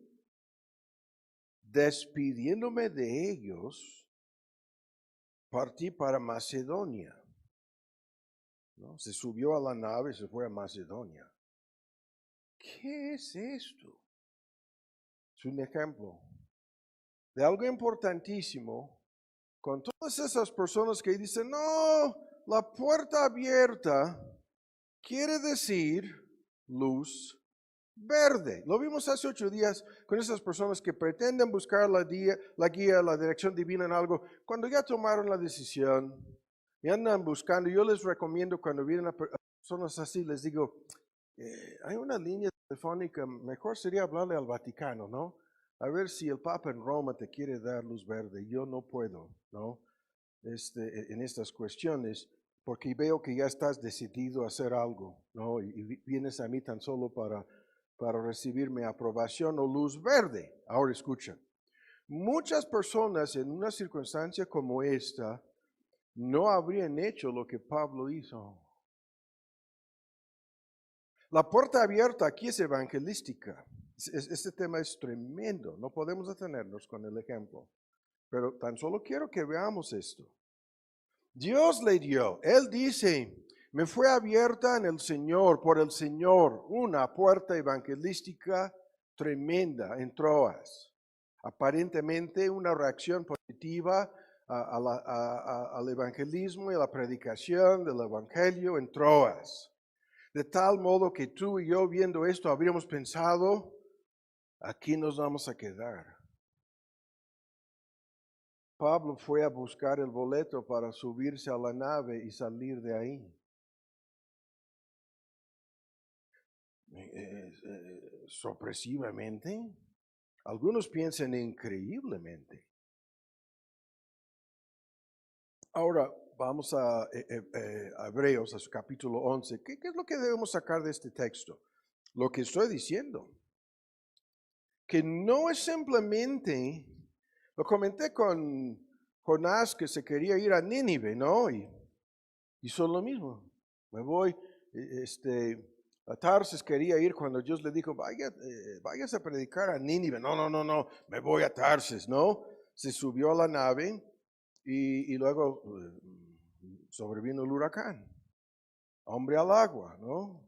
despidiéndome de ellos, partí para Macedonia. ¿No? Se subió a la nave y se fue a Macedonia. ¿Qué es esto? Es un ejemplo de algo importantísimo con todas esas personas que dicen, no, la puerta abierta quiere decir luz verde. Lo vimos hace 8 días con esas personas que pretenden buscar la guía, la dirección divina en algo, cuando ya tomaron la decisión y andan buscando. Yo les recomiendo cuando vienen a personas así, les digo, hay una línea telefónica, mejor sería hablarle al Vaticano, ¿no? A ver si el Papa en Roma te quiere dar luz verde. Yo no puedo, ¿no? En estas cuestiones, porque veo que ya estás decidido a hacer algo, ¿no? Y vienes a mí tan solo para recibir mi aprobación o luz verde. Ahora escuchen, muchas personas en una circunstancia como esta no habrían hecho lo que Pablo hizo. La puerta abierta aquí es evangelística. Este tema es tremendo, no podemos detenernos con el ejemplo, pero tan solo quiero que veamos esto. Dios le dio, Él dice, me fue abierta en el Señor, por el Señor, una puerta evangelística tremenda en Troas. Aparentemente una reacción positiva al evangelismo y a la predicación del evangelio en Troas. De tal modo que tú y yo viendo esto habríamos pensado, aquí nos vamos a quedar. Pablo fue a buscar el boleto para subirse a la nave y salir de ahí. Sorpresivamente, algunos piensan increíblemente. Ahora vamos a Hebreos, a su capítulo 11. ¿Qué es lo que debemos sacar de este texto? lo que estoy diciendo. Que no es simplemente, lo comenté con Jonás que se quería ir a Nínive, ¿no? Y hizo lo mismo. Me voy, a Tarsis quería ir cuando Dios le dijo, vayas a predicar a Nínive. No, me voy a Tarsis, ¿no? Se subió a la nave y luego sobrevino el huracán. Hombre al agua, ¿no?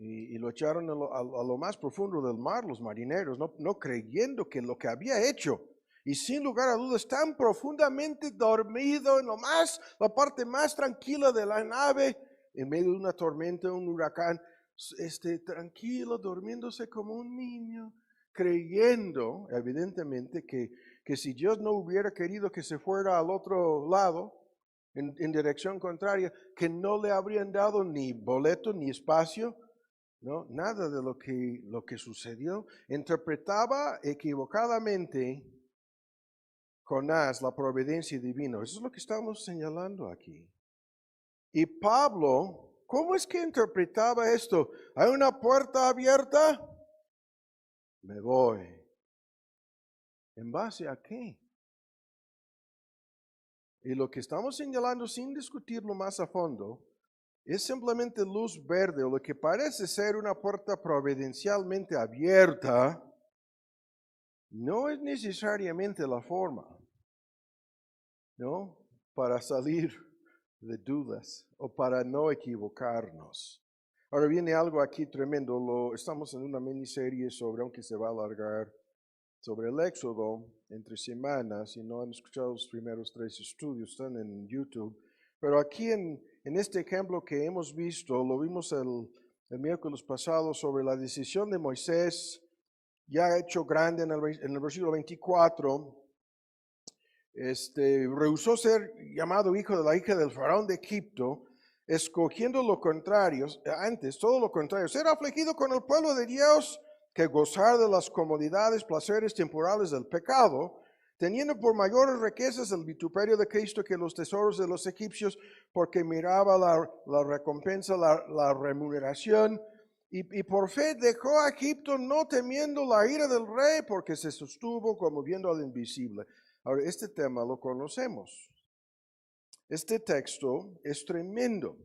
Y lo echaron a lo más profundo del mar los marineros, no creyendo que lo que había hecho, y sin lugar a dudas tan profundamente dormido en la parte más tranquila de la nave, en medio de una tormenta, un huracán, tranquilo, durmiéndose como un niño, creyendo evidentemente que si Dios no hubiera querido que se fuera al otro lado, en dirección contraria, que no le habrían dado ni boleto ni espacio. No, nada de lo que sucedió. Interpretaba equivocadamente Jonás la providencia divina. Eso es lo que estamos señalando aquí. Y Pablo, ¿cómo es que interpretaba esto? ¿Hay una puerta abierta? Me voy. ¿En base a qué? Y lo que estamos señalando sin discutirlo más a fondo es simplemente luz verde, o lo que parece ser una puerta providencialmente abierta, no es necesariamente la forma, ¿no? Para salir de dudas o para no equivocarnos. Ahora viene algo aquí tremendo, estamos en una miniserie sobre, aunque se va a alargar, sobre el Éxodo entre semanas, si no han escuchado los primeros 3 estudios, están en YouTube. Pero aquí en este ejemplo que hemos visto, lo vimos el miércoles pasado sobre la decisión de Moisés, ya hecho grande en el versículo 24, rehusó ser llamado hijo de la hija del faraón de Egipto, escogiendo lo contrario, antes todo lo contrario, ser afligido con el pueblo de Dios, que gozar de las comodidades, placeres temporales del pecado, teniendo por mayores riquezas el vituperio de Cristo que los tesoros de los egipcios, porque miraba la recompensa, la remuneración, y por fe dejó a Egipto no temiendo la ira del rey, porque se sostuvo como viendo al invisible. Ahora, este tema lo conocemos. Este texto es tremendo.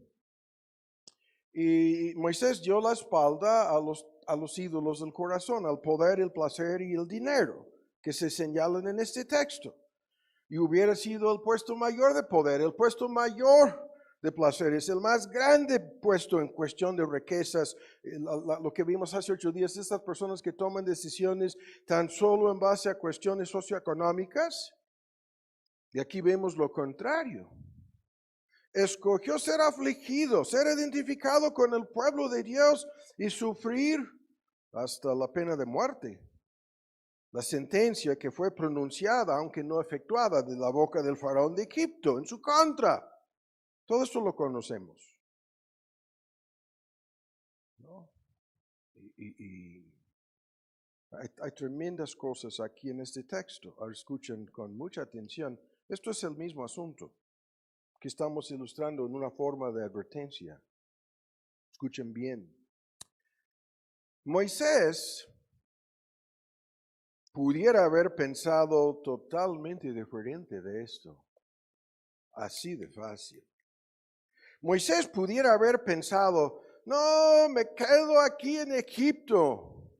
Y Moisés dio la espalda a los ídolos del corazón, al poder, el placer y el dinero que se señalan en este texto. Y hubiera sido el puesto mayor de poder, el puesto mayor de placeres, el más grande puesto en cuestión de riquezas. Lo que vimos hace 8 días, estas personas que toman decisiones tan solo en base a cuestiones socioeconómicas. Y aquí vemos lo contrario. Escogió ser afligido, ser identificado con el pueblo de Dios y sufrir hasta la pena de muerte. La sentencia que fue pronunciada, aunque no efectuada, de la boca del faraón de Egipto en su contra. Todo esto lo conocemos, ¿no? Y hay tremendas cosas aquí en este texto. Ahora escuchen con mucha atención. Esto es el mismo asunto que estamos ilustrando en una forma de advertencia. Escuchen bien. Moisés pudiera haber pensado totalmente diferente de esto. Así de fácil. Moisés pudiera haber pensado, no, me quedo aquí en Egipto.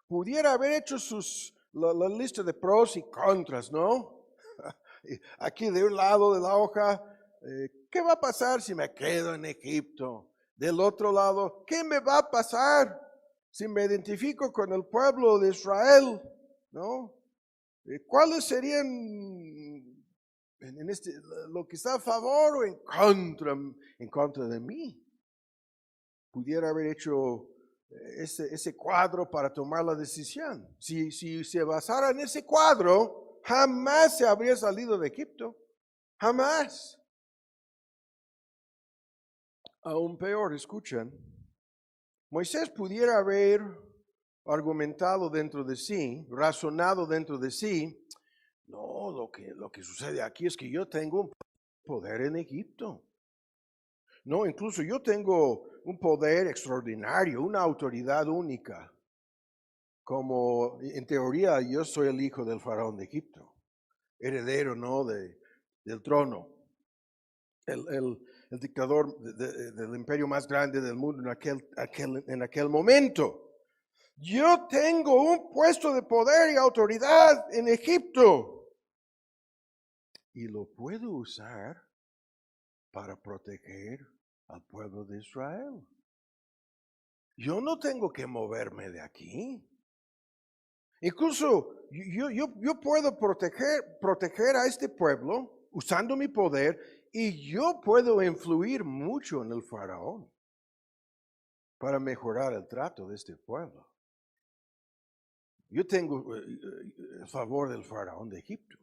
Pudiera haber hecho la lista de pros y contras, ¿no? Aquí de un lado de la hoja, ¿qué va a pasar si me quedo en Egipto? Del otro lado, ¿qué me va a pasar si me identifico con el pueblo de Israel? ¿No? ¿Cuáles serían lo que está a favor o en contra de mí? Pudiera haber hecho ese cuadro para tomar la decisión. Si se basara en ese cuadro, jamás se habría salido de Egipto. Jamás. Aún peor, escuchen. Moisés pudiera haber argumentado dentro de sí, razonado dentro de sí. No, lo que sucede aquí es que yo tengo un poder en Egipto. No, incluso yo tengo un poder extraordinario, una autoridad única. Como en teoría yo soy el hijo del faraón de Egipto, heredero, ¿no? Del trono. El dictador del imperio más grande del mundo en aquel momento. Yo tengo un puesto de poder y autoridad en Egipto y lo puedo usar para proteger al pueblo de Israel. Yo no tengo que moverme de aquí. Incluso yo puedo proteger a este pueblo usando mi poder y yo puedo influir mucho en el faraón para mejorar el trato de este pueblo. Yo tengo el favor del faraón de Egipto.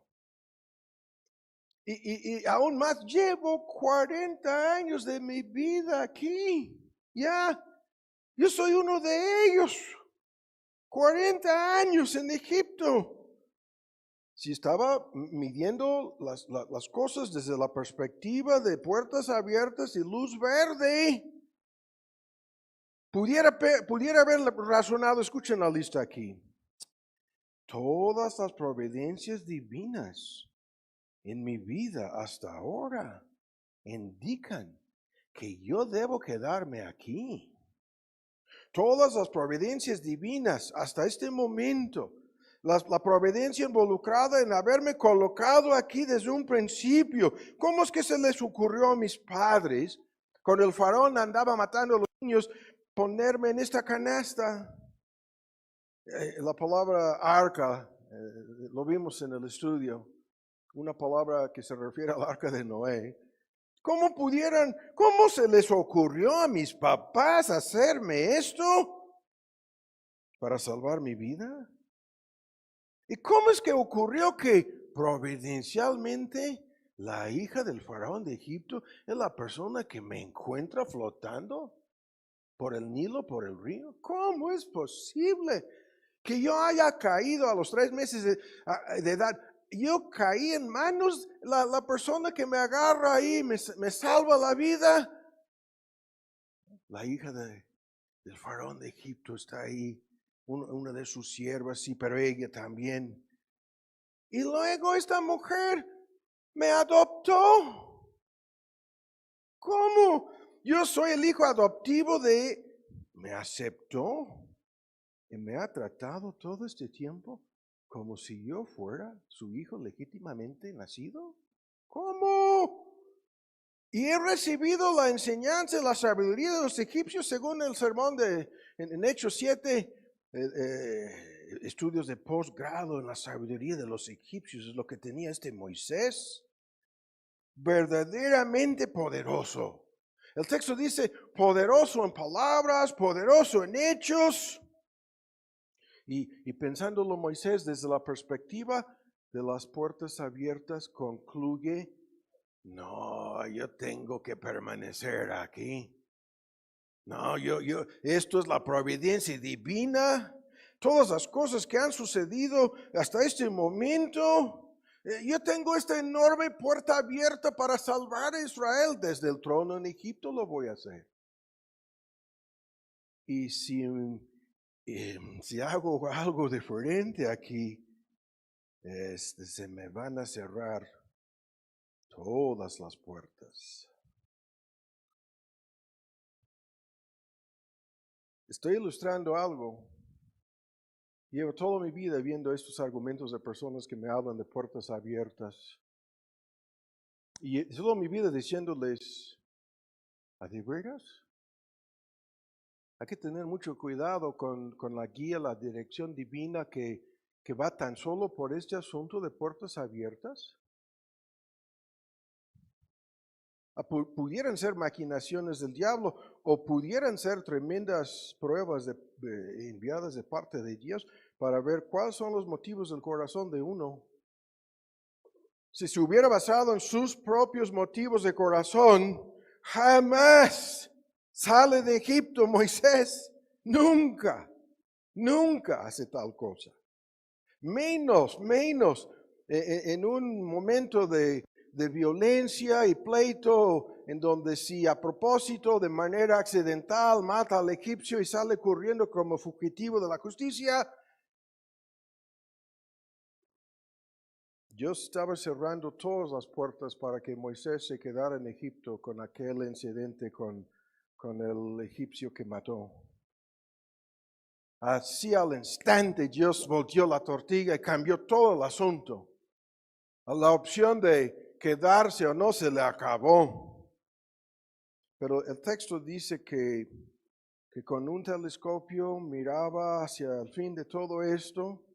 Y aún más, llevo 40 años de mi vida aquí. Ya, yo soy uno de ellos. 40 años en Egipto. Si estaba midiendo las cosas desde la perspectiva de puertas abiertas y luz verde, pudiera haber razonado, escuchen la lista aquí. Todas las providencias divinas en mi vida hasta ahora indican que yo debo quedarme aquí. Todas las providencias divinas hasta este momento, la providencia involucrada en haberme colocado aquí desde un principio. ¿Cómo es que se les ocurrió a mis padres, cuando el faraón andaba matando a los niños, ponerme en esta canasta? La palabra arca, lo vimos en el estudio, una palabra que se refiere al arca de Noé. ¿Cómo se les ocurrió a mis papás hacerme esto para salvar mi vida? ¿Y cómo es que ocurrió que providencialmente la hija del faraón de Egipto es la persona que me encuentra flotando por el Nilo, por el río? ¿Cómo es posible que yo haya caído a los 3 meses de edad? Yo caí en manos, la persona que me agarra ahí, me salva la vida. La hija del faraón de Egipto está ahí, una de sus siervas, sí, pero ella también. Y luego esta mujer me adoptó. ¿Cómo? Yo soy el hijo adoptivo me aceptó y me ha tratado todo este tiempo como si yo fuera su hijo legítimamente nacido. ¿Cómo? Y he recibido la enseñanza y la sabiduría de los egipcios según el sermón en Hechos 7, estudios de posgrado en la sabiduría de los egipcios, es lo que tenía este Moisés. Verdaderamente poderoso. El texto dice poderoso en palabras, poderoso en hechos. Y pensándolo Moisés desde la perspectiva de las puertas abiertas, concluye: no, yo tengo que permanecer aquí. No, esto es la providencia divina. Todas las cosas que han sucedido hasta este momento, yo tengo esta enorme puerta abierta para salvar a Israel desde el trono en Egipto, lo voy a hacer. Y si hago algo diferente aquí, se me van a cerrar todas las puertas. Estoy ilustrando algo. Llevo toda mi vida viendo estos argumentos de personas que me hablan de puertas abiertas. Y toda mi vida diciéndoles: ¿a de veras? Hay que tener mucho cuidado con la guía, la dirección divina que va tan solo por este asunto de puertas abiertas. Pudieran ser maquinaciones del diablo o pudieran ser tremendas pruebas enviadas de parte de Dios para ver cuáles son los motivos del corazón de uno. Si se hubiera basado en sus propios motivos de corazón, jamás sale de Egipto Moisés. Nunca hace tal cosa. Menos en un momento de de violencia y pleito, en donde si a propósito, de manera accidental, mata al egipcio y sale corriendo como fugitivo de la justicia, Dios estaba cerrando todas las puertas para que Moisés se quedara en Egipto con aquel incidente con el egipcio que mató. Así al instante Dios volteó la tortilla y cambió todo el asunto. La opción de quedarse o no se le acabó. Pero el texto dice que con un telescopio miraba hacia el fin de todo esto,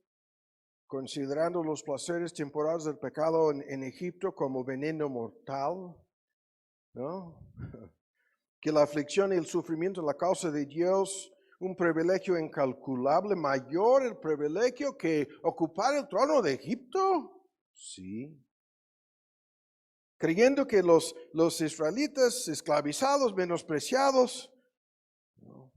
considerando los placeres temporales del pecado en Egipto como veneno mortal, ¿no? Que la aflicción y el sufrimiento es la causa de Dios, un privilegio incalculable, mayor el privilegio que ocupar el trono de Egipto. Sí. Creyendo que los israelitas esclavizados, menospreciados, ¿no?,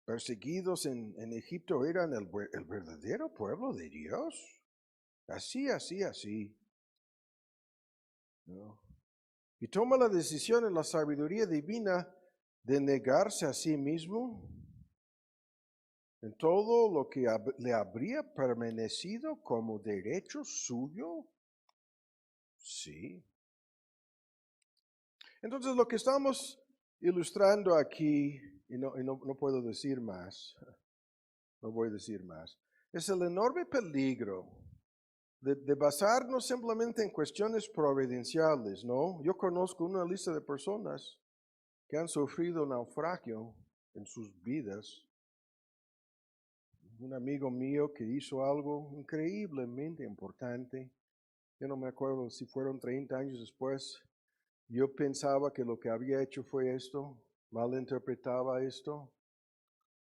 perseguidos en Egipto eran el verdadero pueblo de Dios. Así, ¿no? Y toma la decisión en la sabiduría divina de negarse a sí mismo en todo lo que le habría permanecido como derecho suyo. Sí. Entonces lo que estamos ilustrando aquí, y no puedo decir más, no voy a decir más, es el enorme peligro de basarnos simplemente en cuestiones providenciales, ¿no? Yo conozco una lista de personas que han sufrido naufragio en sus vidas. Un amigo mío que hizo algo increíblemente importante. Yo no me acuerdo si fueron 30 años después. Yo pensaba que lo que había hecho fue esto, malinterpretaba esto.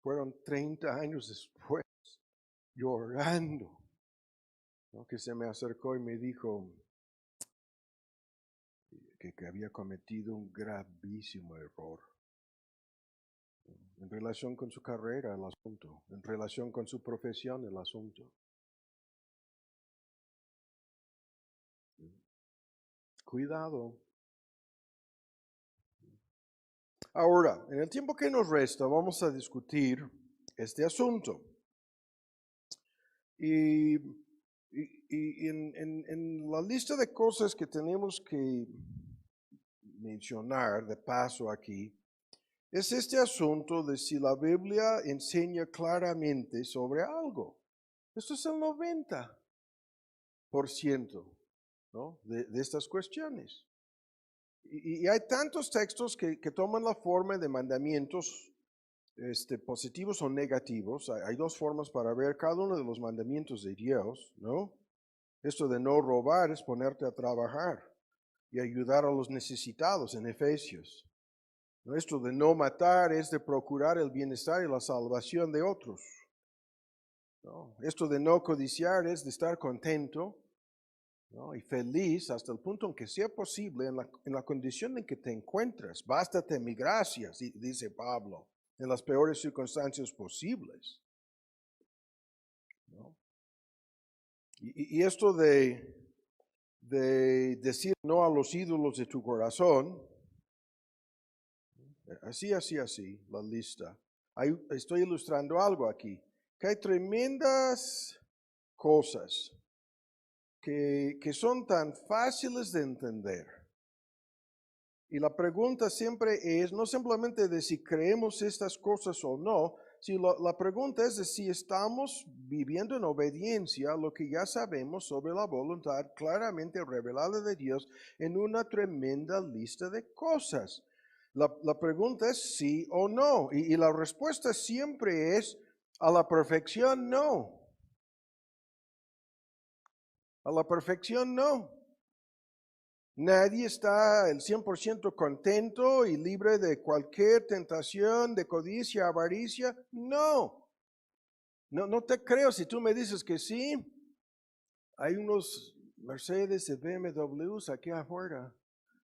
Fueron 30 años después, llorando, ¿no?, que se me acercó y me dijo que había cometido un gravísimo error en relación con su carrera, el asunto, en relación con su profesión, el asunto. Cuidado. Ahora, en el tiempo que nos resta, vamos a discutir este asunto. Y, en la lista de cosas que tenemos que mencionar de paso aquí, es este asunto de si la Biblia enseña claramente sobre algo. Esto es el 90%, ¿no?, de estas cuestiones. Y hay tantos textos que toman la forma de mandamientos positivos o negativos. Hay dos formas para ver cada uno de los mandamientos de Dios, ¿no? Esto de no robar es ponerte a trabajar y ayudar a los necesitados en Efesios. ¿No? Esto de no matar es de procurar el bienestar y la salvación de otros, ¿no? Esto de no codiciar es de estar contento, ¿no?, y feliz hasta el punto en que sea posible en la condición en que te encuentras. Bástate mi gracia, dice Pablo, en las peores circunstancias posibles, ¿no? Y esto de decir no a los ídolos de tu corazón, así, la lista. Estoy ilustrando algo aquí, que hay tremendas cosas que son tan fáciles de entender. Y la pregunta siempre es, no simplemente de si creemos estas cosas o no, sino la pregunta es de si estamos viviendo en obediencia a lo que ya sabemos sobre la voluntad claramente revelada de Dios en una tremenda lista de cosas. La pregunta es sí o no, y la respuesta siempre es a la perfección no. A la perfección no. Nadie está el 100% contento y libre de cualquier tentación, de codicia, avaricia. No, no te creo si tú me dices que sí. Hay unos Mercedes y BMWs aquí afuera.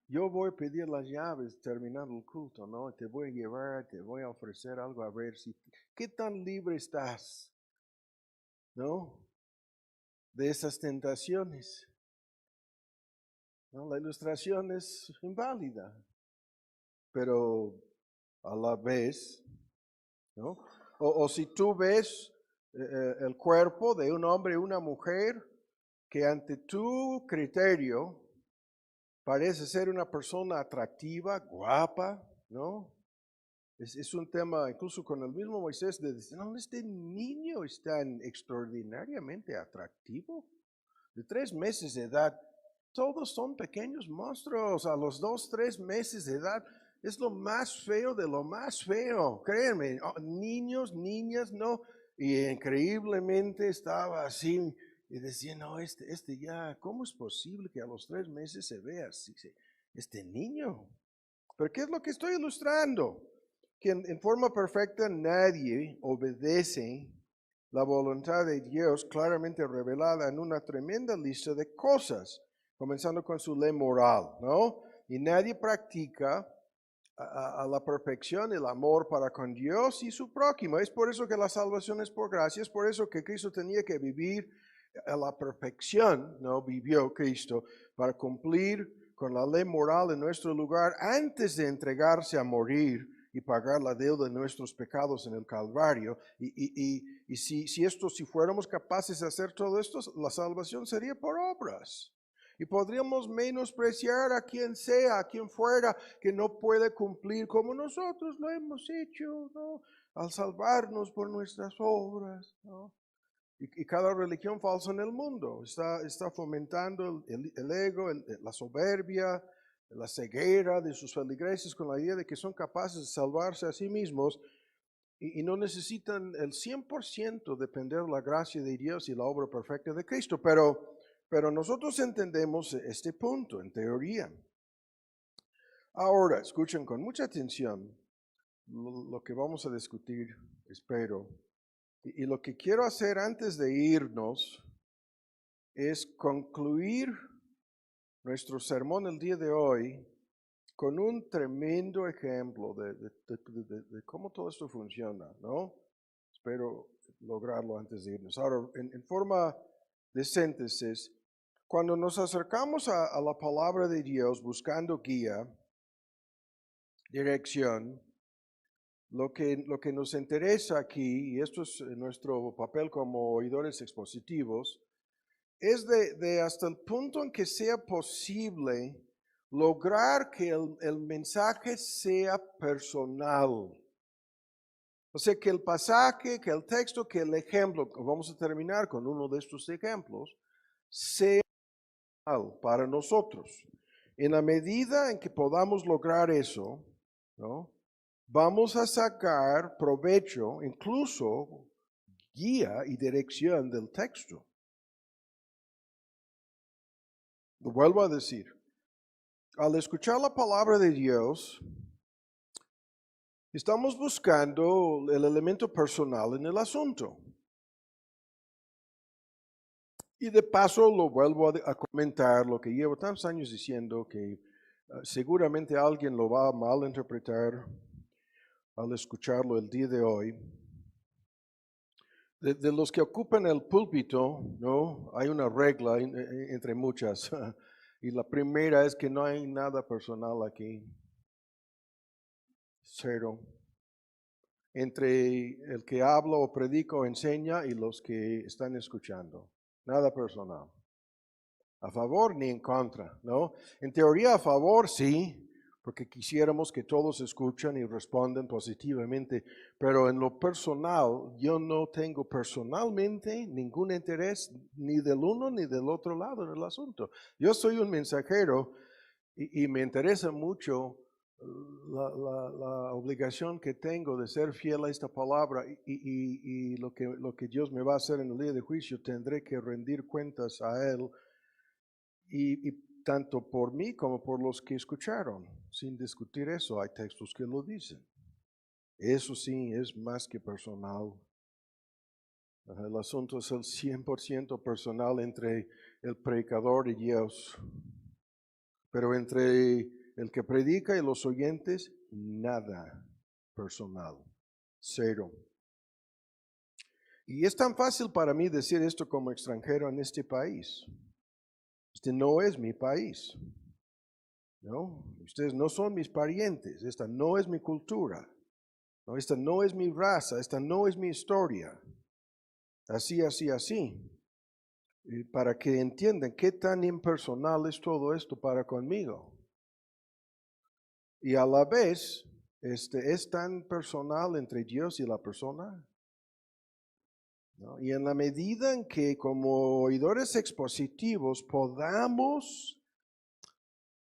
Yo voy a pedir las llaves terminando el culto, ¿no? Te voy a llevar, te voy a ofrecer algo a ver si, qué tan libre estás, ¿no?, de esas tentaciones. ¿no? La ilustración es inválida, pero a la vez, ¿no? O si tú ves el cuerpo de un hombre y una mujer que ante tu criterio parece ser una persona atractiva, guapa, ¿no? Es un tema, incluso con el mismo Moisés, de decir, no, este niño es tan extraordinariamente atractivo. De 3 meses de edad, todos son pequeños monstruos. A los 2, 3 meses de edad, es lo más feo de lo más feo. Créanme, niños, niñas, no. Y increíblemente estaba así. Y decía, no, este ya, ¿cómo es posible que a los 3 meses se vea así? Este niño. Pero ¿qué es lo que estoy ilustrando? Que en forma perfecta nadie obedece la voluntad de Dios claramente revelada en una tremenda lista de cosas, comenzando con su ley moral, ¿no? Y nadie practica a la perfección el amor para con Dios y su prójimo. Es por eso que la salvación es por gracia, es por eso que Cristo tenía que vivir a la perfección, ¿no? Vivió Cristo para cumplir con la ley moral en nuestro lugar antes de entregarse a morir y pagar la deuda de nuestros pecados en el Calvario. Y si fuéramos capaces de hacer todo esto, la salvación sería por obras. Y podríamos menospreciar a quien sea, a quien fuera, que no puede cumplir como nosotros lo hemos hecho, ¿no? Al salvarnos por nuestras obras, ¿no? Y cada religión falsa en el mundo está fomentando el ego, la soberbia, la ceguera de sus feligreses con la idea de que son capaces de salvarse a sí mismos y no necesitan el 100% depender de la gracia de Dios y la obra perfecta de Cristo. Pero nosotros entendemos este punto en teoría. Ahora, escuchen con mucha atención lo que vamos a discutir, espero. Y lo que quiero hacer antes de irnos es concluir nuestro sermón el día de hoy con un tremendo ejemplo de cómo todo esto funciona, ¿no? Espero lograrlo antes de irnos. Ahora, en forma de síntesis, cuando nos acercamos a la palabra de Dios buscando guía, dirección, lo que nos interesa aquí, y esto es nuestro papel como oidores expositivos, es de hasta el punto en que sea posible lograr que el mensaje sea personal. O sea, que el pasaje, que el texto, que el ejemplo, vamos a terminar con uno de estos ejemplos, sea personal para nosotros. En la medida en que podamos lograr eso, ¿no? Vamos a sacar provecho, incluso guía y dirección del texto. Lo vuelvo a decir. Al escuchar la palabra de Dios, estamos buscando el elemento personal en el asunto. Y de paso lo vuelvo a comentar, lo que llevo tantos años diciendo, que seguramente alguien lo va a malinterpretar al escucharlo el día de hoy. De los que ocupan el púlpito, ¿no? Hay una regla entre muchas. Y la primera es que no hay nada personal aquí. Cero. Entre el que habla o predica o enseña y los que están escuchando. Nada personal. A favor ni en contra, ¿no? En teoría a favor sí, porque quisiéramos que todos escuchen y respondan positivamente, pero en lo personal yo no tengo personalmente ningún interés ni del uno ni del otro lado en el asunto. Yo soy un mensajero y me interesa mucho la obligación que tengo de ser fiel a esta palabra y lo que Dios me va a hacer en el día de juicio, tendré que rendir cuentas a Él y tanto por mí como por los que escucharon. Sin discutir eso, hay textos que lo dicen. Eso sí es más que personal. El asunto es el 100% personal entre el predicador y Dios. Pero entre el que predica y los oyentes, nada personal. Cero. Y es tan fácil para mí decir esto como extranjero en este país. Este no es mi país. ¿no? Ustedes no son mis parientes, esta no es mi cultura, ¿no? Esta no es mi raza, esta no es mi historia. Así, así, así. Y para que entiendan qué tan impersonal es todo esto para conmigo. Y a la vez, es tan personal entre Dios y la persona, ¿no? Y en la medida en que como oidores expositivos podamos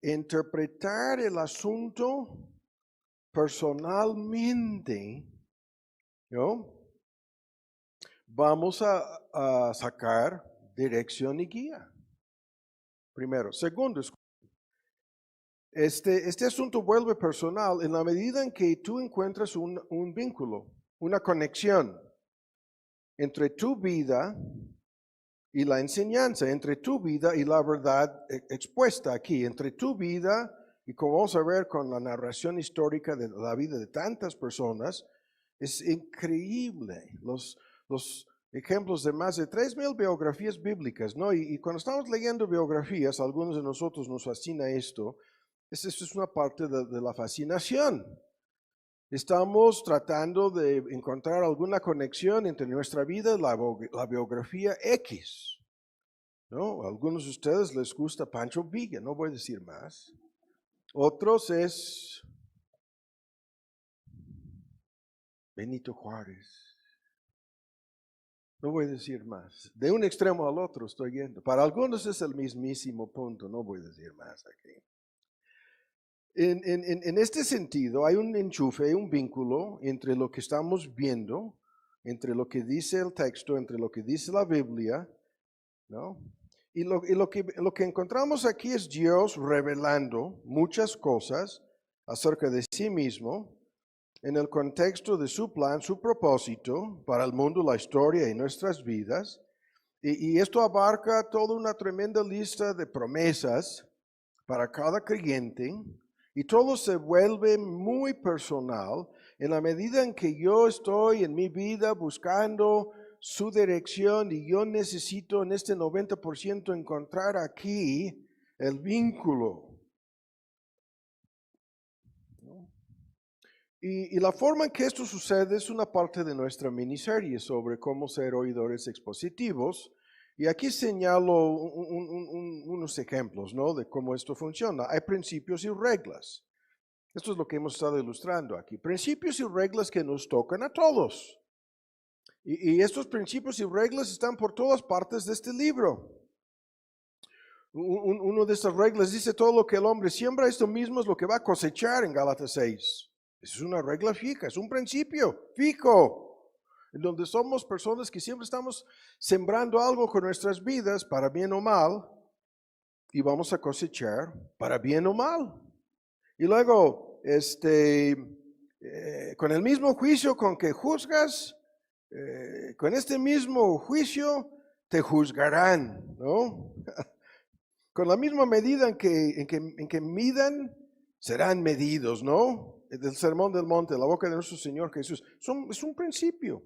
interpretar el asunto personalmente, ¿no? Vamos a sacar dirección y guía. Primero. Segundo, este asunto vuelve personal en la medida en que tú encuentras un vínculo, una conexión entre tu vida y la enseñanza, entre tu vida y la verdad expuesta aquí, entre tu vida y como vamos a ver con la narración histórica de la vida de tantas personas, es increíble los ejemplos de más de 3,000 biografías bíblicas, ¿no? Y cuando estamos leyendo biografías, a algunos de nosotros nos fascina esto, esto es una parte de la fascinación. Estamos tratando de encontrar alguna conexión entre nuestra vida y la biografía X, ¿no? A algunos de ustedes les gusta Pancho Villa, no voy a decir más. Otros es Benito Juárez. No voy a decir más. De un extremo al otro estoy yendo. Para algunos es el mismísimo punto, no voy a decir más aquí. En este sentido, hay un enchufe, un vínculo entre lo que estamos viendo, entre lo que dice el texto, entre lo que dice la Biblia, ¿no? Y lo que encontramos aquí es Dios revelando muchas cosas acerca de sí mismo en el contexto de su plan, su propósito para el mundo, la historia y nuestras vidas. Y esto abarca toda una tremenda lista de promesas para cada creyente y todo se vuelve muy personal en la medida en que yo estoy en mi vida buscando su dirección y yo necesito en este 90% encontrar aquí el vínculo. Y la forma en que esto sucede es una parte de nuestra miniserie sobre cómo ser oidores expositivos. Y aquí señalo unos ejemplos, ¿no? De cómo esto funciona. Hay principios y reglas. Esto es lo que hemos estado ilustrando aquí. Principios y reglas que nos tocan a todos. Y estos principios y reglas están por todas partes de este libro. Uno de estas reglas dice: todo lo que el hombre siembra, esto mismo es lo que va a cosechar, en Gálatas 6. Esa es una regla fija, es un principio fijo, en donde somos personas que siempre estamos sembrando algo con nuestras vidas, para bien o mal, y vamos a cosechar para bien o mal. Y luego, con el mismo juicio con que juzgas, con este mismo juicio te juzgarán, ¿no? Con la misma medida en que midan, serán medidos, ¿no? Del Sermón del Monte, la boca de nuestro Señor Jesús. Es un principio.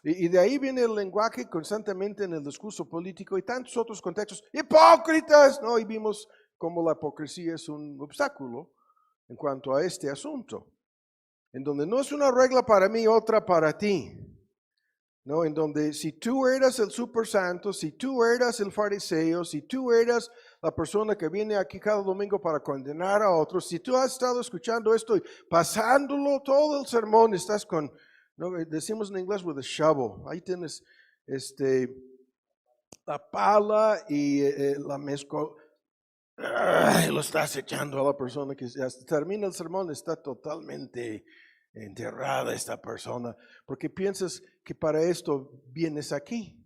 Y de ahí viene el lenguaje constantemente en el discurso político y tantos otros contextos. ¡Hipócritas! ¿No? Y vimos cómo la hipocresía es un obstáculo en cuanto a este asunto. En donde no es una regla para mí, otra para ti. ¿No? En donde si tú eras el super santo, si tú eras el fariseo, si tú eras la persona que viene aquí cada domingo para condenar a otros, si tú has estado escuchando esto y pasándolo todo el sermón, estás con, ¿no? Decimos en inglés with a shovel, ahí tienes la pala y la mezcla, lo estás echando a la persona que hasta termina el sermón, está totalmente enterrada esta persona, porque piensas que para esto vienes aquí,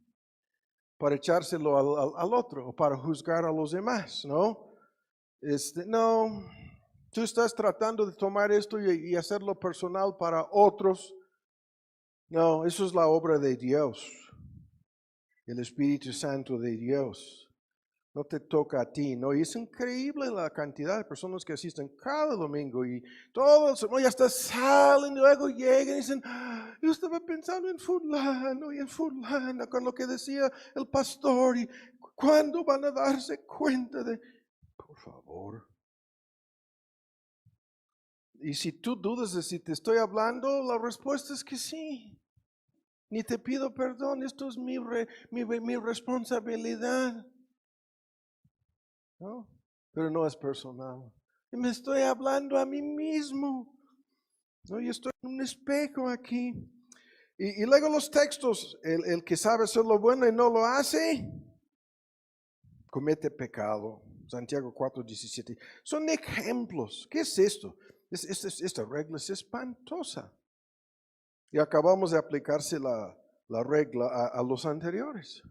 para echárselo al otro o para juzgar a los demás, ¿no? No, tú estás tratando de tomar esto y hacerlo personal para otros. No, eso es la obra de Dios, el Espíritu Santo de Dios. No te toca a ti, ¿no? Y es increíble la cantidad de personas que asisten cada domingo y todos, ¿no? Y hasta salen y luego llegan y dicen: yo estaba pensando en fulano y en fulana con lo que decía el pastor, y ¿cuándo van a darse cuenta de? Por favor, Y si tú dudas de si te estoy hablando, la respuesta es que sí. Ni te pido perdón, esto es mi responsabilidad, ¿no? Pero no es personal. Y me estoy hablando a mí mismo, ¿no? Yo estoy en un espejo aquí. Y luego los textos, el que sabe hacer lo bueno y no lo hace, comete pecado. Santiago 4:17. Son ejemplos. ¿Qué es esto? Esta regla es espantosa. Y acabamos de aplicarse la regla a los anteriores.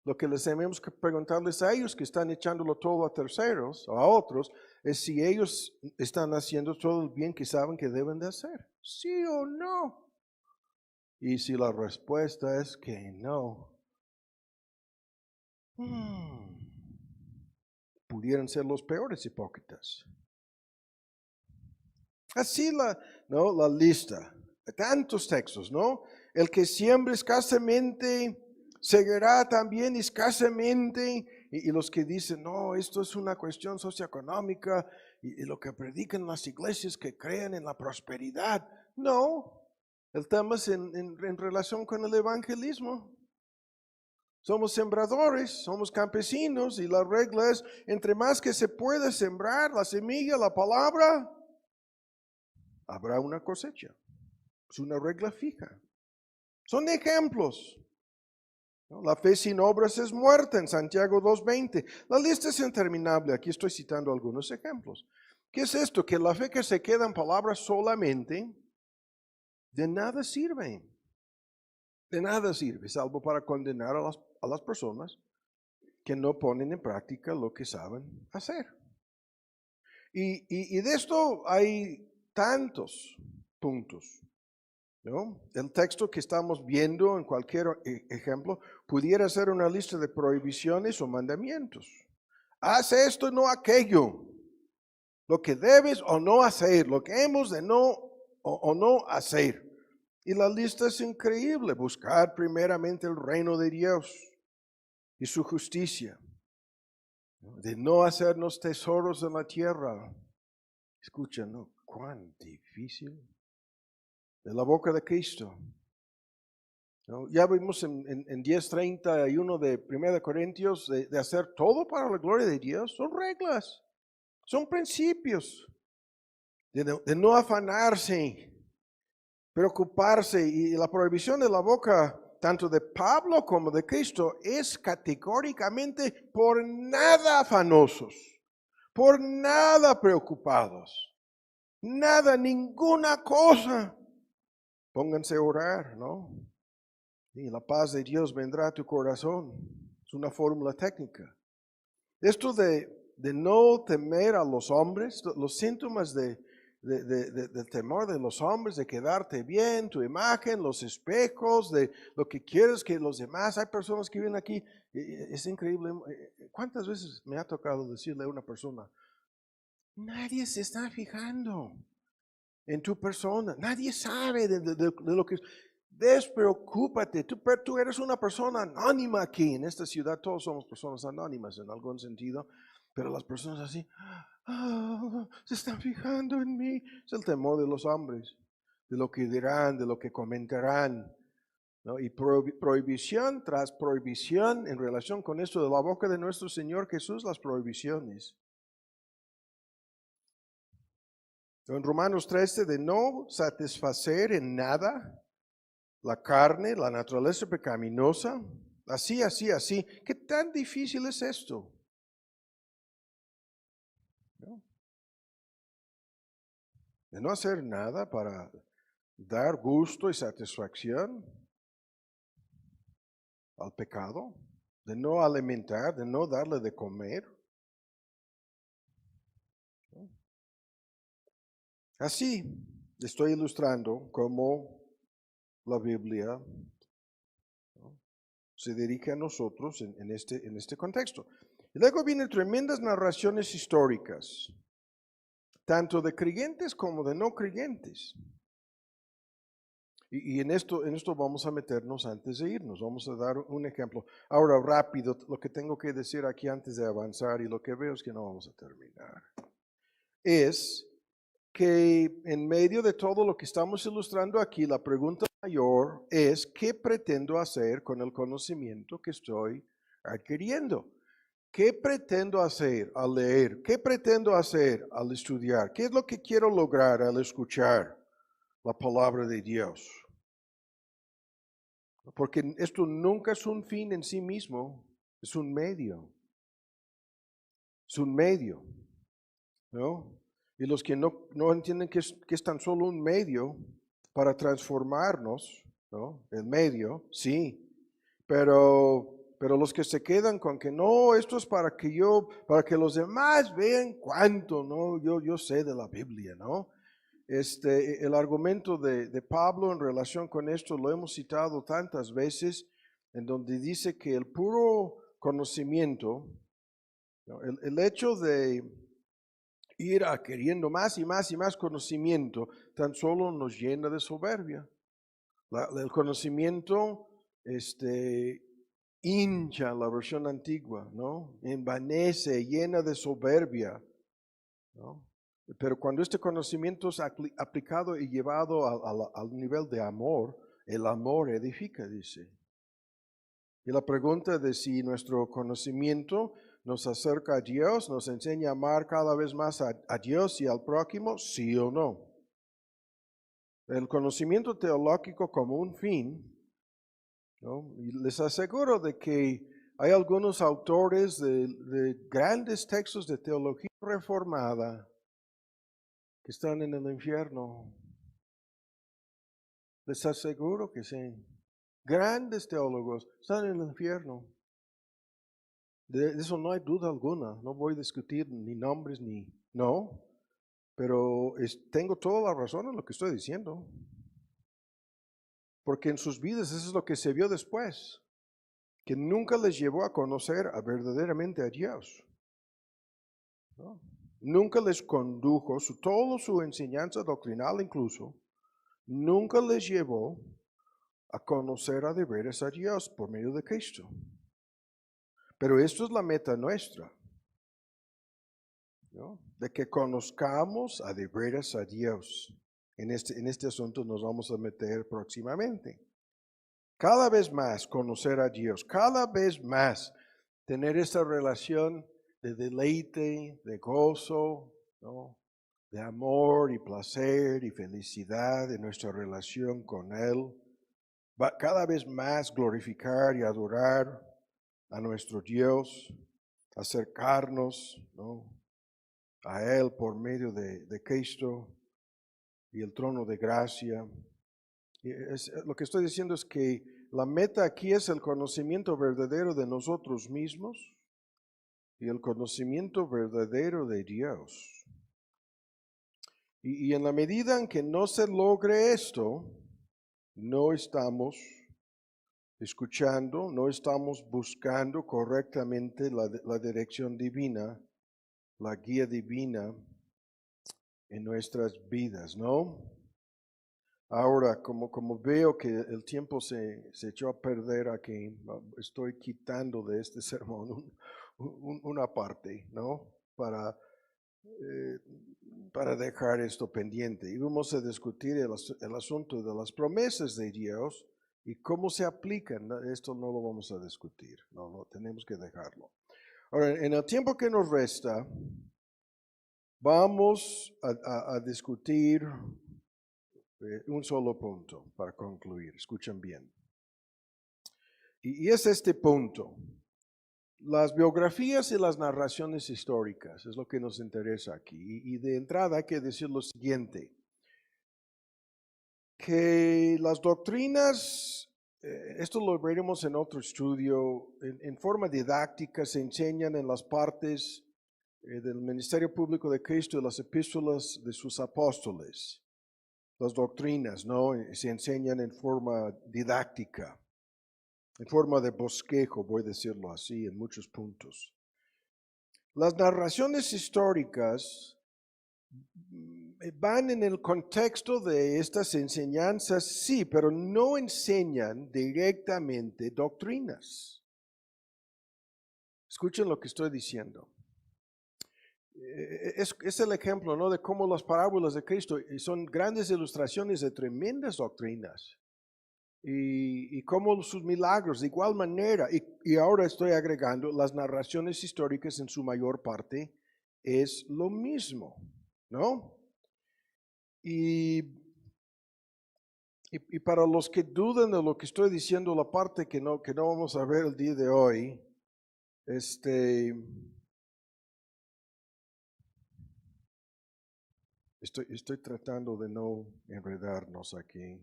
Lo que les tenemos que preguntarles a ellos que están echándolo todo a terceros o a otros es si ellos están haciendo todo el bien que saben que deben de hacer. ¿Sí o no? Y si la respuesta es que no, pudieran ser los peores hipócritas. Así la lista, tantos textos, ¿no? El que siembra escasamente, segará también escasamente. Y los que dicen, no, esto es una cuestión socioeconómica, y lo que predican las iglesias que creen en la prosperidad. No, el tema es en relación con el evangelismo. Somos sembradores, somos campesinos, y la regla es, entre más que se pueda sembrar la semilla, la palabra, habrá una cosecha. Es una regla fija. Son ejemplos. ¿No? La fe sin obras es muerta en Santiago 2:20. La lista es interminable. Aquí estoy citando algunos ejemplos. ¿Qué es esto? Que la fe que se queda en palabras solamente, de nada sirve. De nada sirve, salvo para condenar a las personas que no ponen en práctica lo que saben hacer. Y de esto hay tantos puntos, ¿no? El texto que estamos viendo en cualquier ejemplo pudiera ser una lista de prohibiciones o mandamientos. Haz esto, no aquello. Lo que debes o no hacer, lo que hemos de no o no hacer. Y la lista es increíble. Buscar primeramente el reino de Dios y su justicia. De no hacernos tesoros en la tierra. Escucha, ¿no? Cuán difícil. De la boca de Cristo. ¿No? Ya vimos en 10:31 de 1 Corintios de hacer todo para la gloria de Dios. Son reglas, son principios. De no afanarse, preocuparse. Y la prohibición de la boca, tanto de Pablo como de Cristo, es categóricamente por nada afanosos, por nada preocupados, nada, ninguna cosa. Pónganse a orar, ¿no? Y la paz de Dios vendrá a tu corazón. Es una fórmula técnica. Esto de no temer a los hombres, los síntomas del temor de los hombres, de quedarte bien, tu imagen, los espejos, de lo que quieres que los demás. Hay personas que vienen aquí, es increíble. ¿Cuántas veces me ha tocado decirle a una persona, nadie se está fijando en tu persona, nadie sabe de lo que... Despreocúpate, tú eres una persona anónima aquí en esta ciudad, todos somos personas anónimas en algún sentido, pero las personas así, se están fijando en mí. Es el temor de los hombres, de lo que dirán, de lo que comentarán, ¿no? Y prohibición tras prohibición en relación con esto de la boca de nuestro Señor Jesús, las prohibiciones. En Romanos 13, de no satisfacer en nada la carne, la naturaleza pecaminosa, así. ¿Qué tan difícil es esto? ¿No? De no hacer nada para dar gusto y satisfacción al pecado, de no alimentar, de no darle de comer. ¿No? Así estoy ilustrando cómo la Biblia, ¿no?, se dirige a nosotros en este contexto. Y luego vienen tremendas narraciones históricas, tanto de creyentes como de no creyentes. Y en esto vamos a meternos antes de irnos. Vamos a dar un ejemplo. Ahora rápido, lo que tengo que decir aquí antes de avanzar, y lo que veo es que no vamos a terminar, es que en medio de todo lo que estamos ilustrando aquí, la pregunta mayor es, ¿qué pretendo hacer con el conocimiento que estoy adquiriendo? ¿Qué pretendo hacer al leer? ¿Qué pretendo hacer al estudiar? ¿Qué es lo que quiero lograr al escuchar la palabra de Dios? Porque esto nunca es un fin en sí mismo, es un medio. Es un medio, ¿no? Y los que no entienden que es tan solo un medio para transformarnos, ¿no? El medio, sí, pero los que se quedan con que no, esto es para que los demás vean cuánto, ¿no? Yo sé de la Biblia, ¿no? El argumento de Pablo en relación con esto lo hemos citado tantas veces, en donde dice que el puro conocimiento, ¿no? El hecho de ir adquiriendo más y más y más conocimiento, tan solo nos llena de soberbia. El conocimiento, hincha, la versión antigua, ¿no? Envanece, llena de soberbia, ¿no? Pero cuando este conocimiento es aplicado y llevado al nivel de amor, el amor edifica, dice. Y la pregunta de si nuestro conocimiento nos acerca a Dios, nos enseña a amar cada vez más a Dios y al prójimo, sí o no. El conocimiento teológico como un fin, ¿no? Y les aseguro de que hay algunos autores de grandes textos de teología reformada que están en el infierno. Les aseguro que sí. Grandes teólogos están en el infierno. De eso no hay duda alguna. No voy a discutir ni nombres ni... No, pero tengo toda la razón en lo que estoy diciendo. Porque en sus vidas eso es lo que se vio después. Que nunca les llevó a conocer verdaderamente a Dios, ¿no? Nunca les condujo, toda su enseñanza doctrinal incluso, nunca les llevó a conocer a de veras a Dios por medio de Cristo. Pero esto es la meta nuestra, ¿no? De que conozcamos a de veras a Dios. En este asunto nos vamos a meter próximamente. Cada vez más conocer a Dios, cada vez más tener esta relación de deleite, de gozo, ¿no? De amor y placer y felicidad en nuestra relación con Él. Cada vez más glorificar y adorar a nuestro Dios, acercarnos, ¿no? A Él por medio de Cristo y el trono de gracia. Lo que estoy diciendo es que la meta aquí es el conocimiento verdadero de nosotros mismos y el conocimiento verdadero de Dios. Y en la medida en que no se logre esto, no estamos escuchando, no estamos buscando correctamente la dirección divina, la guía divina en nuestras vidas, ¿no? Ahora, como veo que el tiempo se echó a perder aquí, estoy quitando de este sermón una parte, ¿no? Eh, para dejar esto pendiente. Y vamos a discutir el asunto de las promesas de Dios y cómo se aplican. Esto no lo vamos a discutir, no, tenemos que dejarlo. Ahora, en el tiempo que nos resta, vamos a discutir un solo punto para concluir. Escuchen bien. Y es este punto. Las biografías y las narraciones históricas es lo que nos interesa aquí. Y de entrada hay que decir lo siguiente, que las doctrinas, esto lo veremos en otro estudio, en forma didáctica se enseñan en las partes del ministerio público de Cristo y las epístolas de sus apóstoles. Las doctrinas, ¿no? Se enseñan en forma didáctica. En forma de bosquejo, voy a decirlo así, en muchos puntos. Las narraciones históricas van en el contexto de estas enseñanzas, sí, pero no enseñan directamente doctrinas. Escuchen lo que estoy diciendo. Es el ejemplo, ¿no?, de cómo las parábolas de Cristo son grandes ilustraciones de tremendas doctrinas. Y cómo sus milagros, de igual manera, y ahora estoy agregando, las narraciones históricas en su mayor parte es lo mismo, ¿no? Y, y para los que dudan de lo que estoy diciendo, la parte que no vamos a ver el día de hoy, estoy tratando de no enredarnos aquí.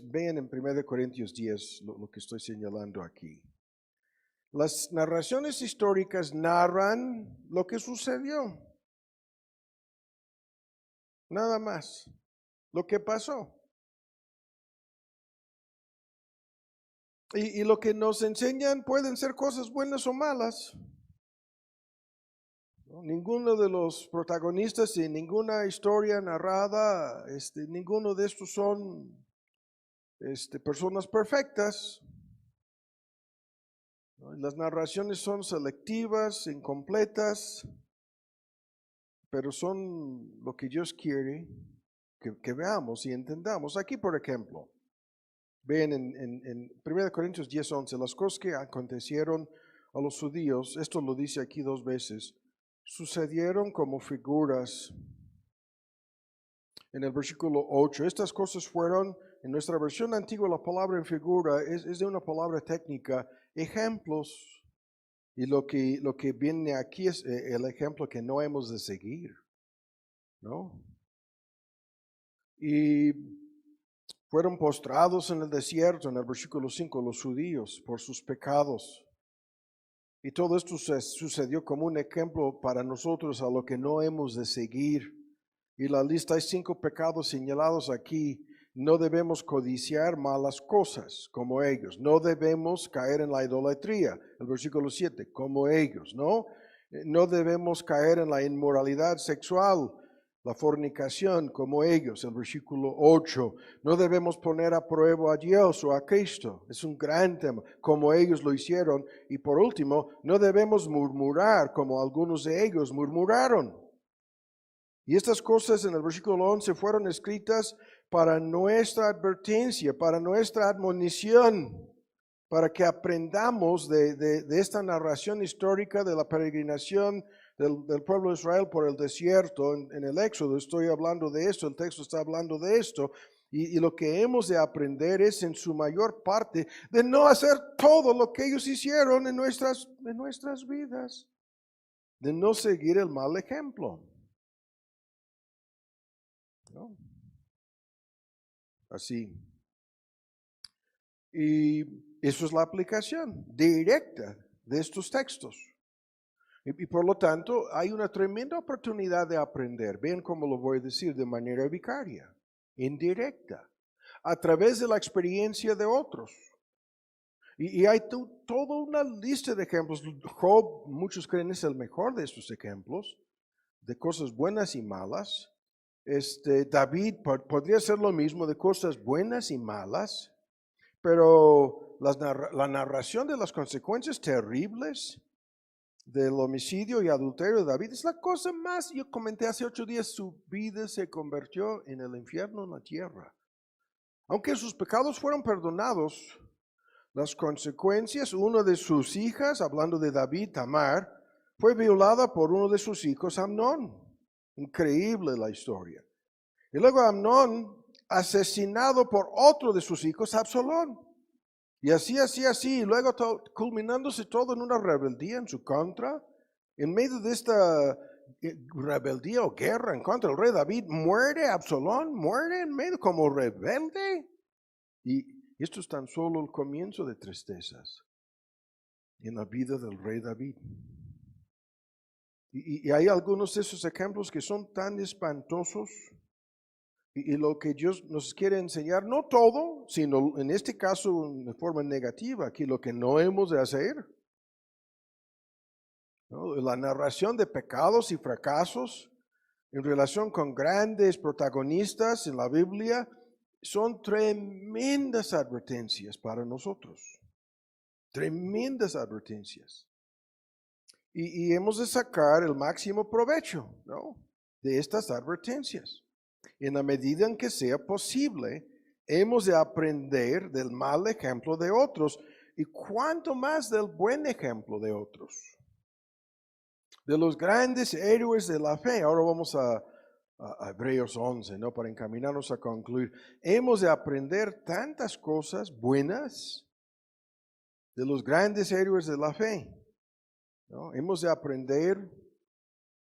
Vean en 1 Corintios 10 lo que estoy señalando aquí. Las narraciones históricas narran lo que sucedió. Nada más. Lo que pasó. Y lo que nos enseñan pueden ser cosas buenas o malas. ¿No? Ninguno de los protagonistas en ninguna historia narrada, ninguno de estos son personas perfectas. ¿No? Las narraciones son selectivas, incompletas, pero son lo que Dios quiere que veamos y entendamos. Aquí, por ejemplo, ven en 1 Corintios 10:11, las cosas que acontecieron a los judíos, esto lo dice aquí 2 veces, sucedieron como figuras. En el versículo 8, estas cosas fueron, en nuestra versión antigua, la palabra en figura es de una palabra técnica, ejemplos. Y lo que viene aquí es el ejemplo que no hemos de seguir, ¿no? Y fueron postrados en el desierto, en el versículo 5, los judíos, por sus pecados. Y todo esto sucedió como un ejemplo para nosotros a lo que no hemos de seguir. Y la lista, hay 5 pecados señalados aquí. No debemos codiciar malas cosas como ellos. No debemos caer en la idolatría. El versículo 7, como ellos, ¿no? No debemos caer en la inmoralidad sexual, la fornicación como ellos. El versículo 8, no debemos poner a prueba a Dios o a Cristo. Es un gran tema, como ellos lo hicieron. Y por último, no debemos murmurar como algunos de ellos murmuraron. Y estas cosas en el versículo 11 fueron escritas para nuestra advertencia, para nuestra admonición, para que aprendamos de esta narración histórica de la peregrinación del pueblo de Israel por el desierto. En el Éxodo estoy hablando de esto, el texto está hablando de esto. Y lo que hemos de aprender es en su mayor parte de no hacer todo lo que ellos hicieron en nuestras vidas, de no seguir el mal ejemplo. ¿No? Así. Y eso es la aplicación directa de estos textos. Y por lo tanto, hay una tremenda oportunidad de aprender. Vean cómo lo voy a decir de manera vicaria, indirecta, a través de la experiencia de otros. Y hay toda una lista de ejemplos. Job, muchos creen, es el mejor de estos ejemplos, de cosas buenas y malas. David podría ser lo mismo, de cosas buenas y malas, pero la narración de las consecuencias terribles del homicidio y adulterio de David es la cosa más. Yo comenté hace 8 días, su vida se convirtió en el infierno en la tierra. Aunque sus pecados fueron perdonados, las consecuencias, una de sus hijas, hablando de David, Tamar, fue violada por uno de sus hijos, Amnón. Increíble la historia. Y luego Amnón, asesinado por otro de sus hijos, Absalón. Y así, y luego culminándose todo en una rebeldía en su contra. En medio de esta rebeldía o guerra en contra del rey David, muere Absalón, muere en medio como rebelde. Y esto es tan solo el comienzo de tristezas en la vida del rey David. Y hay algunos de esos ejemplos que son tan espantosos. Y lo que Dios nos quiere enseñar, no todo, sino en este caso de forma negativa, aquí lo que no hemos de hacer. ¿No? La narración de pecados y fracasos en relación con grandes protagonistas en la Biblia son tremendas advertencias para nosotros. Tremendas advertencias. y hemos de sacar el máximo provecho, ¿no?, de estas advertencias. En la medida en que sea posible, hemos de aprender del mal ejemplo de otros y cuánto más del buen ejemplo de otros, de los grandes héroes de la fe. Ahora vamos a Hebreos 11, ¿no?, para encaminarnos a concluir. Hemos de aprender tantas cosas buenas de los grandes héroes de la fe, ¿no? Hemos de aprender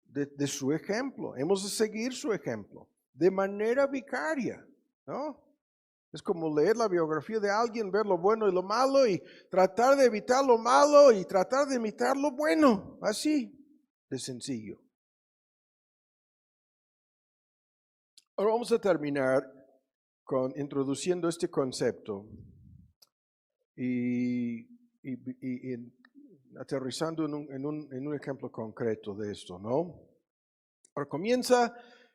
de su ejemplo, hemos de seguir su ejemplo de manera vicaria, ¿no? Es como leer la biografía de alguien, ver lo bueno y lo malo y tratar de evitar lo malo y tratar de imitar lo bueno, así de sencillo. Ahora vamos a terminar introduciendo este concepto y aterrizando en un ejemplo concreto de esto, ¿no? Ahora comienza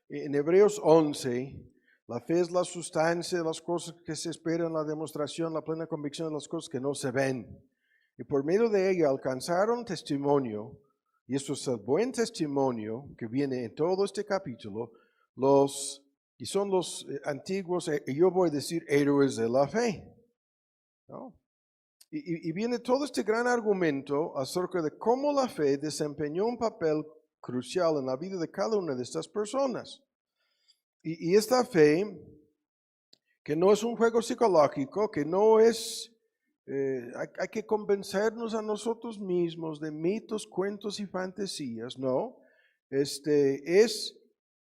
en Hebreos 11, la fe es la sustancia de las cosas que se esperan, la demostración, la plena convicción de las cosas que no se ven. Y por medio de ella alcanzaron testimonio, y esto es el buen testimonio que viene en todo este capítulo, y son los antiguos, y yo voy a decir héroes de la fe, ¿no? Y viene todo este gran argumento acerca de cómo la fe desempeñó un papel crucial en la vida de cada una de estas personas. Y esta fe, que no es un juego psicológico, que no es, hay que convencernos a nosotros mismos de mitos, cuentos y fantasías, no. Es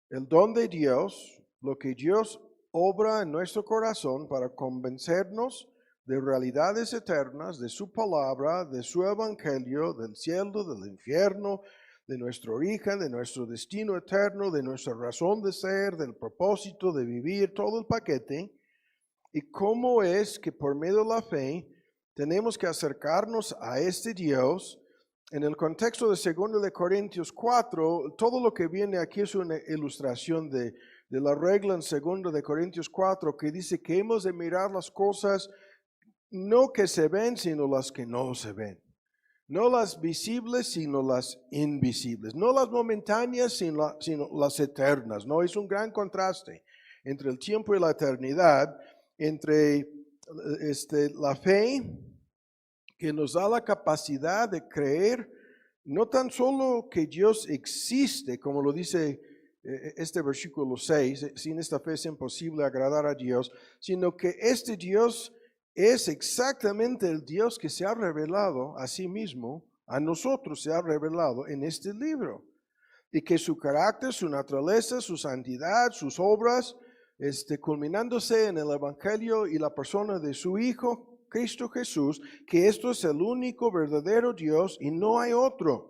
el don de Dios, lo que Dios obra en nuestro corazón para convencernos de realidades eternas, de su palabra, de su evangelio, del cielo, del infierno, de nuestro origen, de nuestro destino eterno, de nuestra razón de ser, del propósito de vivir, todo el paquete. Y cómo es que por medio de la fe tenemos que acercarnos a este Dios. En el contexto de 2 de Corintios 4, todo lo que viene aquí es una ilustración de la regla en 2 de Corintios 4, que dice que hemos de mirar las cosas no que se ven, sino las que no se ven. No las visibles, sino las invisibles. No las momentáneas, sino las eternas. No, es un gran contraste entre el tiempo y la eternidad, entre la fe que nos da la capacidad de creer no tan solo que Dios existe, como lo dice este versículo 6, sin esta fe es imposible agradar a Dios, sino que este Dios es exactamente el Dios que se ha revelado a sí mismo, a nosotros se ha revelado en este libro. Y que su carácter, su naturaleza, su santidad, sus obras, culminándose en el Evangelio y la persona de su Hijo, Cristo Jesús, que esto es el único verdadero Dios y no hay otro.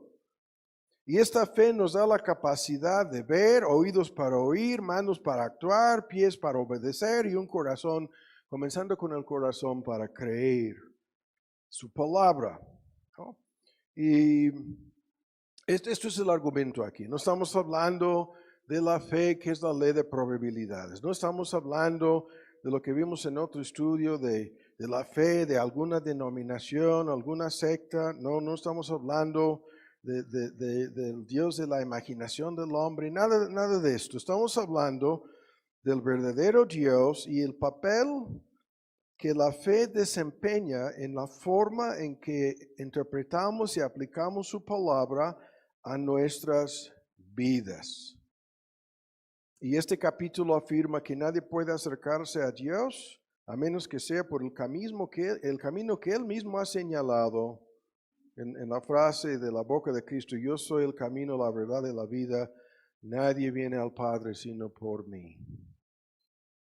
Y esta fe nos da la capacidad de ver, oídos para oír, manos para actuar, pies para obedecer y un corazón, comenzando con el corazón, para creer su palabra, ¿no? Y esto es el argumento aquí. No estamos hablando de la fe, que es la ley de probabilidades. No estamos hablando de lo que vimos en otro estudio de la fe de alguna denominación, alguna secta. No estamos hablando del Dios de la imaginación del hombre, nada de esto. Estamos hablando del verdadero Dios y el papel que la fe desempeña en la forma en que interpretamos y aplicamos su palabra a nuestras vidas. Y este capítulo afirma que nadie puede acercarse a Dios a menos que sea por el camino que Él mismo ha señalado en la frase de la boca de Cristo: yo soy el camino, la verdad y la vida, nadie viene al Padre sino por mí.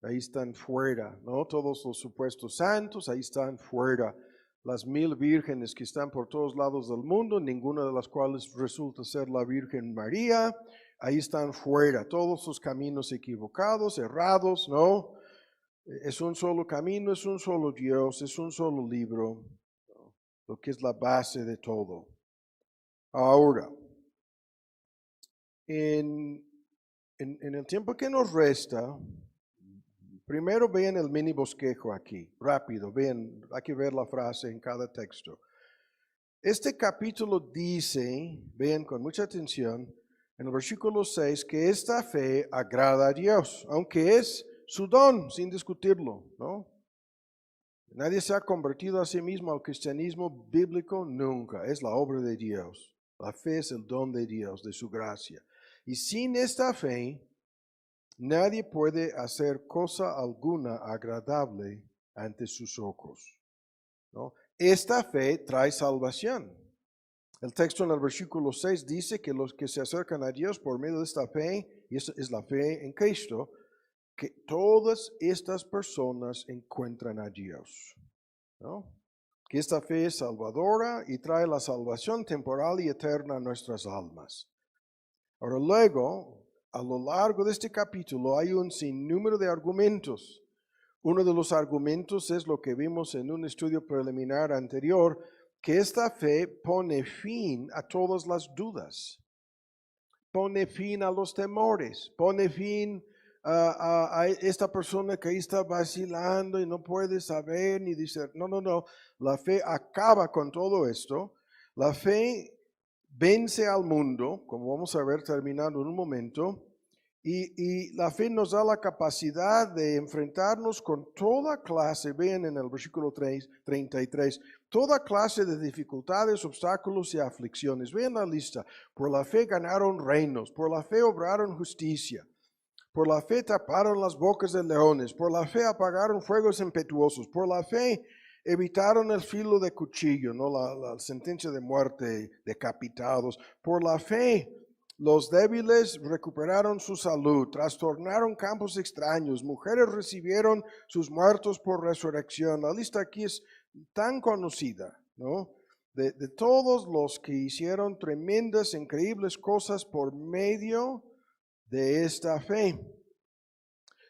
Ahí están fuera, ¿no? Todos los supuestos santos, ahí están fuera. Las 1000 vírgenes que están por todos lados del mundo, ninguna de las cuales resulta ser la Virgen María, ahí están fuera. Todos sus caminos equivocados, errados, ¿no? Es un solo camino, es un solo Dios, es un solo libro, ¿no? Lo que es la base de todo. Ahora, en el tiempo que nos resta, primero vean el mini bosquejo aquí, rápido, vean, hay que ver la frase en cada texto. Este capítulo dice, vean con mucha atención, en el versículo 6, que esta fe agrada a Dios, aunque es su don, sin discutirlo, ¿no? Nadie se ha convertido a sí mismo al cristianismo bíblico nunca, es la obra de Dios. La fe es el don de Dios, de su gracia. Y sin esta fe, nadie puede hacer cosa alguna agradable ante sus ojos, ¿no? Esta fe trae salvación. El texto en el versículo 6 dice que los que se acercan a Dios por medio de esta fe, y esa es la fe en Cristo, que todas estas personas encuentran a Dios, ¿no? Que esta fe es salvadora y trae la salvación temporal y eterna a nuestras almas. Ahora luego, a lo largo de este capítulo hay un sinnúmero de argumentos. Uno de los argumentos es lo que vimos en un estudio preliminar anterior, que esta fe pone fin a todas las dudas, pone fin a los temores, pone fin a esta persona que ahí está vacilando y no puede saber ni decir, no, la fe acaba con todo esto, la fe vence al mundo, como vamos a ver terminando en un momento, y la fe nos da la capacidad de enfrentarnos con toda clase, vean en el versículo 33, toda clase de dificultades, obstáculos y aflicciones. Vean la lista. Por la fe ganaron reinos, por la fe obraron justicia, por la fe taparon las bocas de leones, por la fe apagaron fuegos impetuosos, por la fe evitaron el filo de cuchillo, no la sentencia de muerte, decapitados. Por la fe los débiles recuperaron su salud, trastornaron campos extraños, mujeres recibieron sus muertos por resurrección. La lista aquí es tan conocida, ¿no? De todos los que hicieron tremendas, increíbles cosas por medio de esta fe.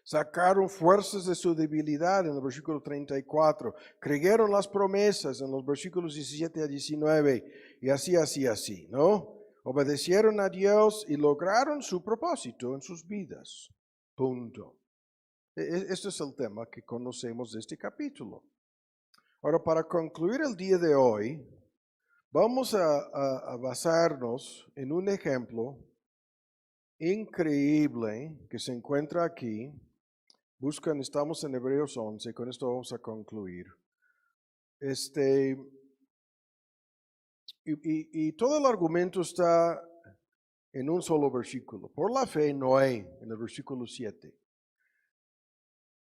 Sacaron fuerzas de su debilidad en el versículo 34. Creyeron las promesas en los versículos 17 a 19. Y así, ¿no? Obedecieron a Dios y lograron su propósito en sus vidas. Punto. Este es el tema que conocemos de este capítulo. Ahora, para concluir el día de hoy, vamos a basarnos en un ejemplo increíble que se encuentra aquí. Buscan, estamos en Hebreos 11, con esto vamos a concluir. Y todo el argumento está en un solo versículo. Por la fe, Noé, en el versículo 7.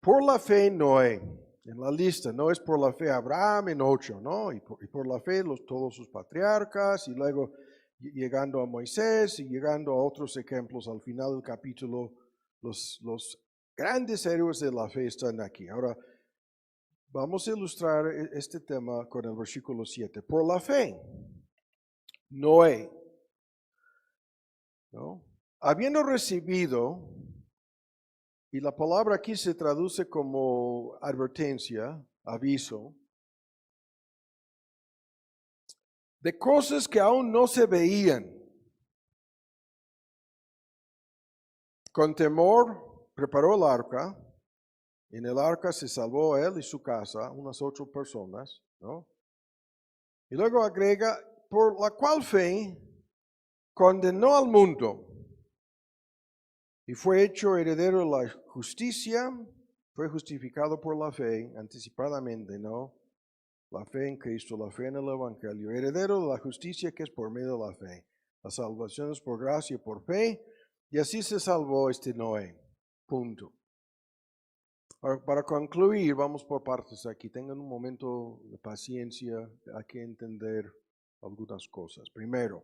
Por la fe, Noé, en la lista, no es por la fe Abraham en 8, ¿no? Y por la fe todos sus patriarcas, y luego llegando a Moisés y llegando a otros ejemplos al final del capítulo, los grandes héroes de la fe están aquí. Ahora, vamos a ilustrar este tema con el versículo 7. Por la fe, Noé, ¿no? Habiendo recibido, y la palabra aquí se traduce como advertencia, aviso, de cosas que aún no se veían. Con temor preparó el arca. En el arca se salvó él y su casa, unas 8 personas, ¿no? Y luego agrega, por la cual fe condenó al mundo y fue hecho heredero de la justicia, fue justificado por la fe anticipadamente, ¿no? La fe en Cristo, la fe en el Evangelio, heredero de la justicia que es por medio de la fe. La salvación es por gracia y por fe, y así se salvó este Noé. Punto. Ahora, para concluir, vamos por partes aquí. Tengan un momento de paciencia, hay que entender algunas cosas. Primero,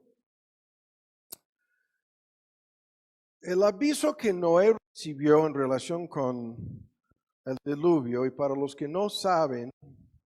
el aviso que Noé recibió en relación con el diluvio, y para los que no saben,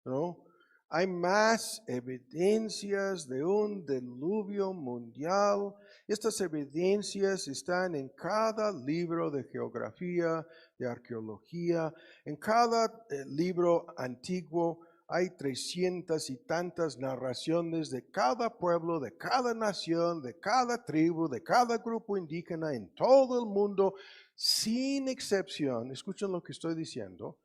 ¿no? Hay más evidencias de un diluvio mundial. Estas evidencias están en cada libro de geografía, de arqueología, en cada libro antiguo. Hay 300 y tantas narraciones de cada pueblo, de cada nación, de cada tribu, de cada grupo indígena en todo el mundo, sin excepción. Escuchen lo que estoy diciendo.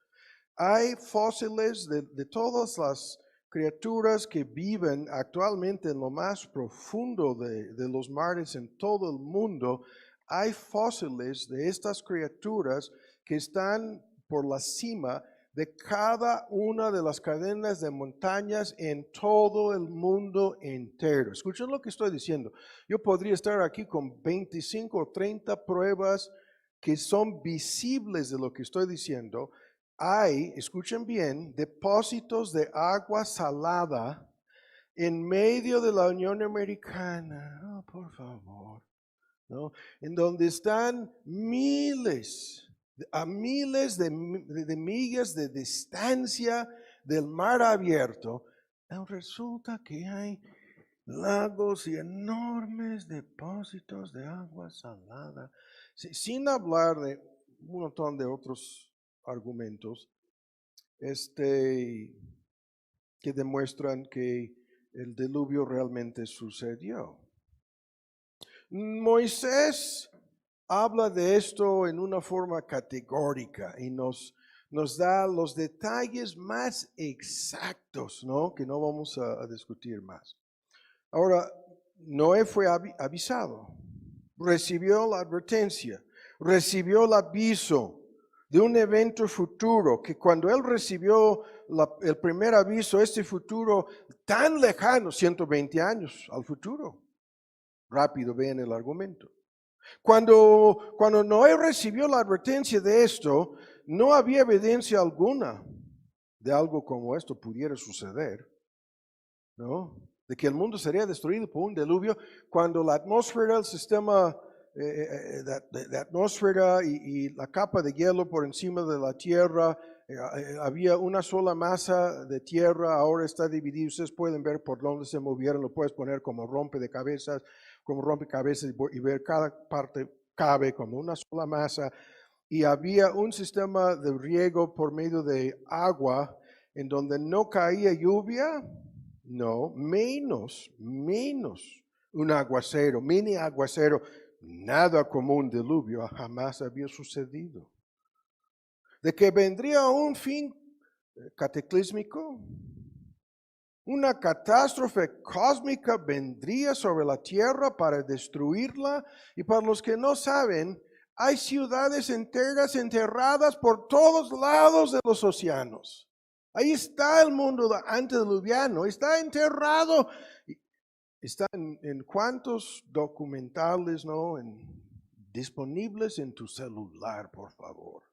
Hay fósiles de todas las criaturas que viven actualmente en lo más profundo de los mares en todo el mundo. Hay fósiles de estas criaturas que están por la cima de cada una de las cadenas de montañas en todo el mundo entero. Escuchen lo que estoy diciendo. Yo podría estar aquí con 25 o 30 pruebas que son visibles de lo que estoy diciendo. Hay, escuchen bien, depósitos de agua salada en medio de la Unión Americana. Oh, por favor, ¿no? En donde están a miles de millas de distancia del mar abierto. Resulta que hay lagos y enormes depósitos de agua salada, sin hablar de un montón de otros argumentos que demuestran que el diluvio realmente sucedió. Moisés habla de esto en una forma categórica y nos da los detalles más exactos, ¿no? Que no vamos a discutir más. Ahora, Noé fue avisado, recibió la advertencia, recibió el aviso de un evento futuro, que cuando él recibió el primer aviso, este futuro tan lejano, 120 años al futuro, rápido ven el argumento. Cuando Noé recibió la advertencia de esto, no había evidencia alguna de algo como esto pudiera suceder, ¿no? De que el mundo sería destruido por un diluvio cuando la atmósfera, el sistema de atmósfera y la capa de hielo por encima de la tierra, había una sola masa de tierra, ahora está dividido. Ustedes pueden ver por dónde se movieron, lo puedes poner como rompecabezas y ver cada parte cabe como una sola masa. Y había un sistema de riego por medio de agua en donde no caía lluvia. No, menos un aguacero, mini aguacero, nada como un diluvio, jamás había sucedido. De que vendría un fin cataclísmico, una catástrofe cósmica vendría sobre la tierra para destruirla. Y para los que no saben, hay ciudades enteras enterradas por todos lados de los océanos. Ahí está el mundo antediluviano, está enterrado. Está en cuántos documentales, ¿no? Disponibles en tu celular, por favor.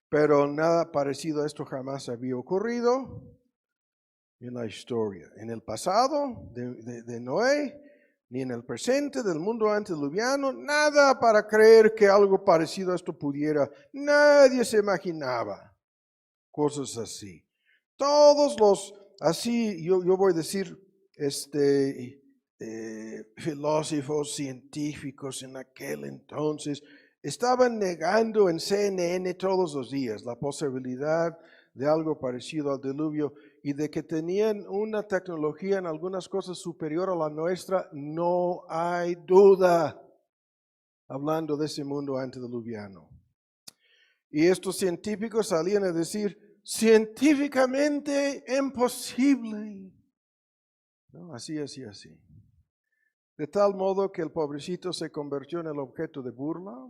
Pero nada parecido a esto jamás había ocurrido en la historia, en el pasado de Noé, ni en el presente del mundo antediluviano, nada para creer que algo parecido a esto pudiera. Nadie se imaginaba cosas así. Todos los, así yo voy a decir, filósofos, científicos en aquel entonces, estaban negando en CNN todos los días la posibilidad de algo parecido al diluvio y de que tenían una tecnología en algunas cosas superior a la nuestra, no hay duda, hablando de ese mundo antediluviano. Y estos científicos salían a decir, científicamente imposible. ¿No? Así. De tal modo que el pobrecito se convirtió en el objeto de burla,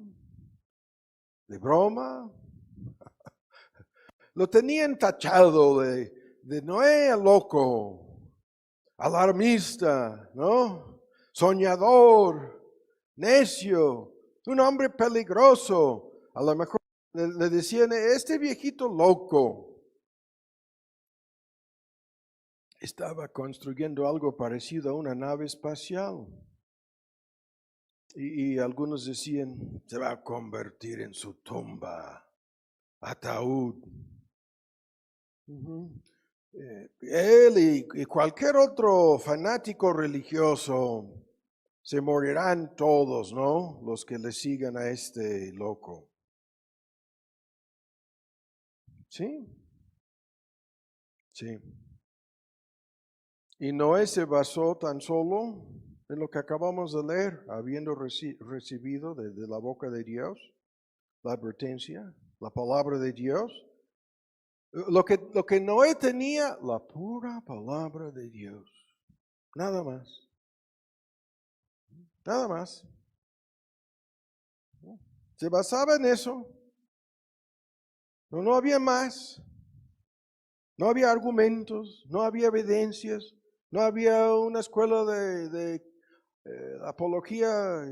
de broma. Lo tenían tachado de Noé loco, alarmista, ¿no? Soñador, necio, un hombre peligroso. A lo mejor le decían, este viejito loco. Estaba construyendo algo parecido a una nave espacial. Y algunos decían, se va a convertir en su tumba, ataúd. Él y cualquier otro fanático religioso, se morirán todos, ¿no? Los que le sigan a este loco. Sí. Y Noé se basó tan solo en lo que acabamos de leer, habiendo recibido de la boca de Dios la advertencia, la palabra de Dios. Lo que Noé tenía, la pura palabra de Dios. Nada más. Nada más. Se basaba en eso. No había más. No había argumentos, no había evidencias, no había una escuela de apología,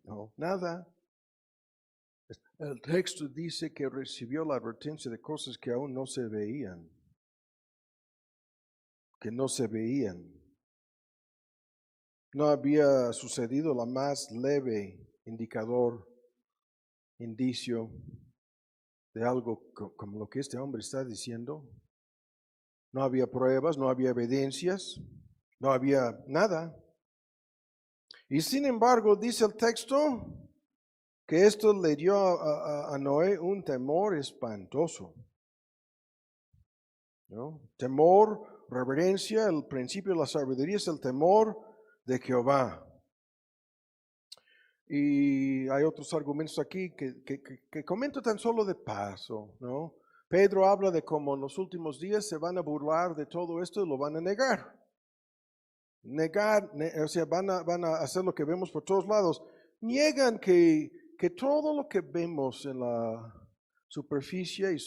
no, nada. El texto dice que recibió la advertencia de cosas que aún no se veían, que no se veían. No había sucedido la más leve indicador, indicio de algo como lo que este hombre está diciendo. No había pruebas, no había evidencias, no había nada. Y sin embargo, dice el texto que esto le dio a Noé un temor espantoso, ¿no? Temor, reverencia, el principio de la sabiduría es el temor de Jehová. Y hay otros argumentos aquí que comento tan solo de paso, ¿no? Pedro habla de cómo en los últimos días se van a burlar de todo esto y lo van a negar. O sea, van a hacer lo que vemos por todos lados. Niegan que todo lo que vemos en la superficie y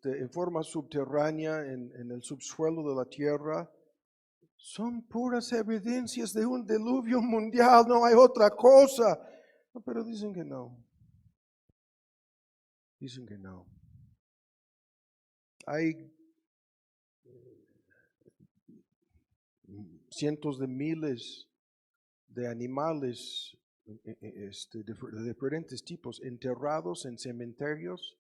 en forma subterránea, en el subsuelo de la tierra, son puras evidencias de un diluvio mundial, no hay otra cosa. No, pero dicen que no. Dicen que no. Hay cientos de miles de animales de diferentes tipos enterrados en cementerios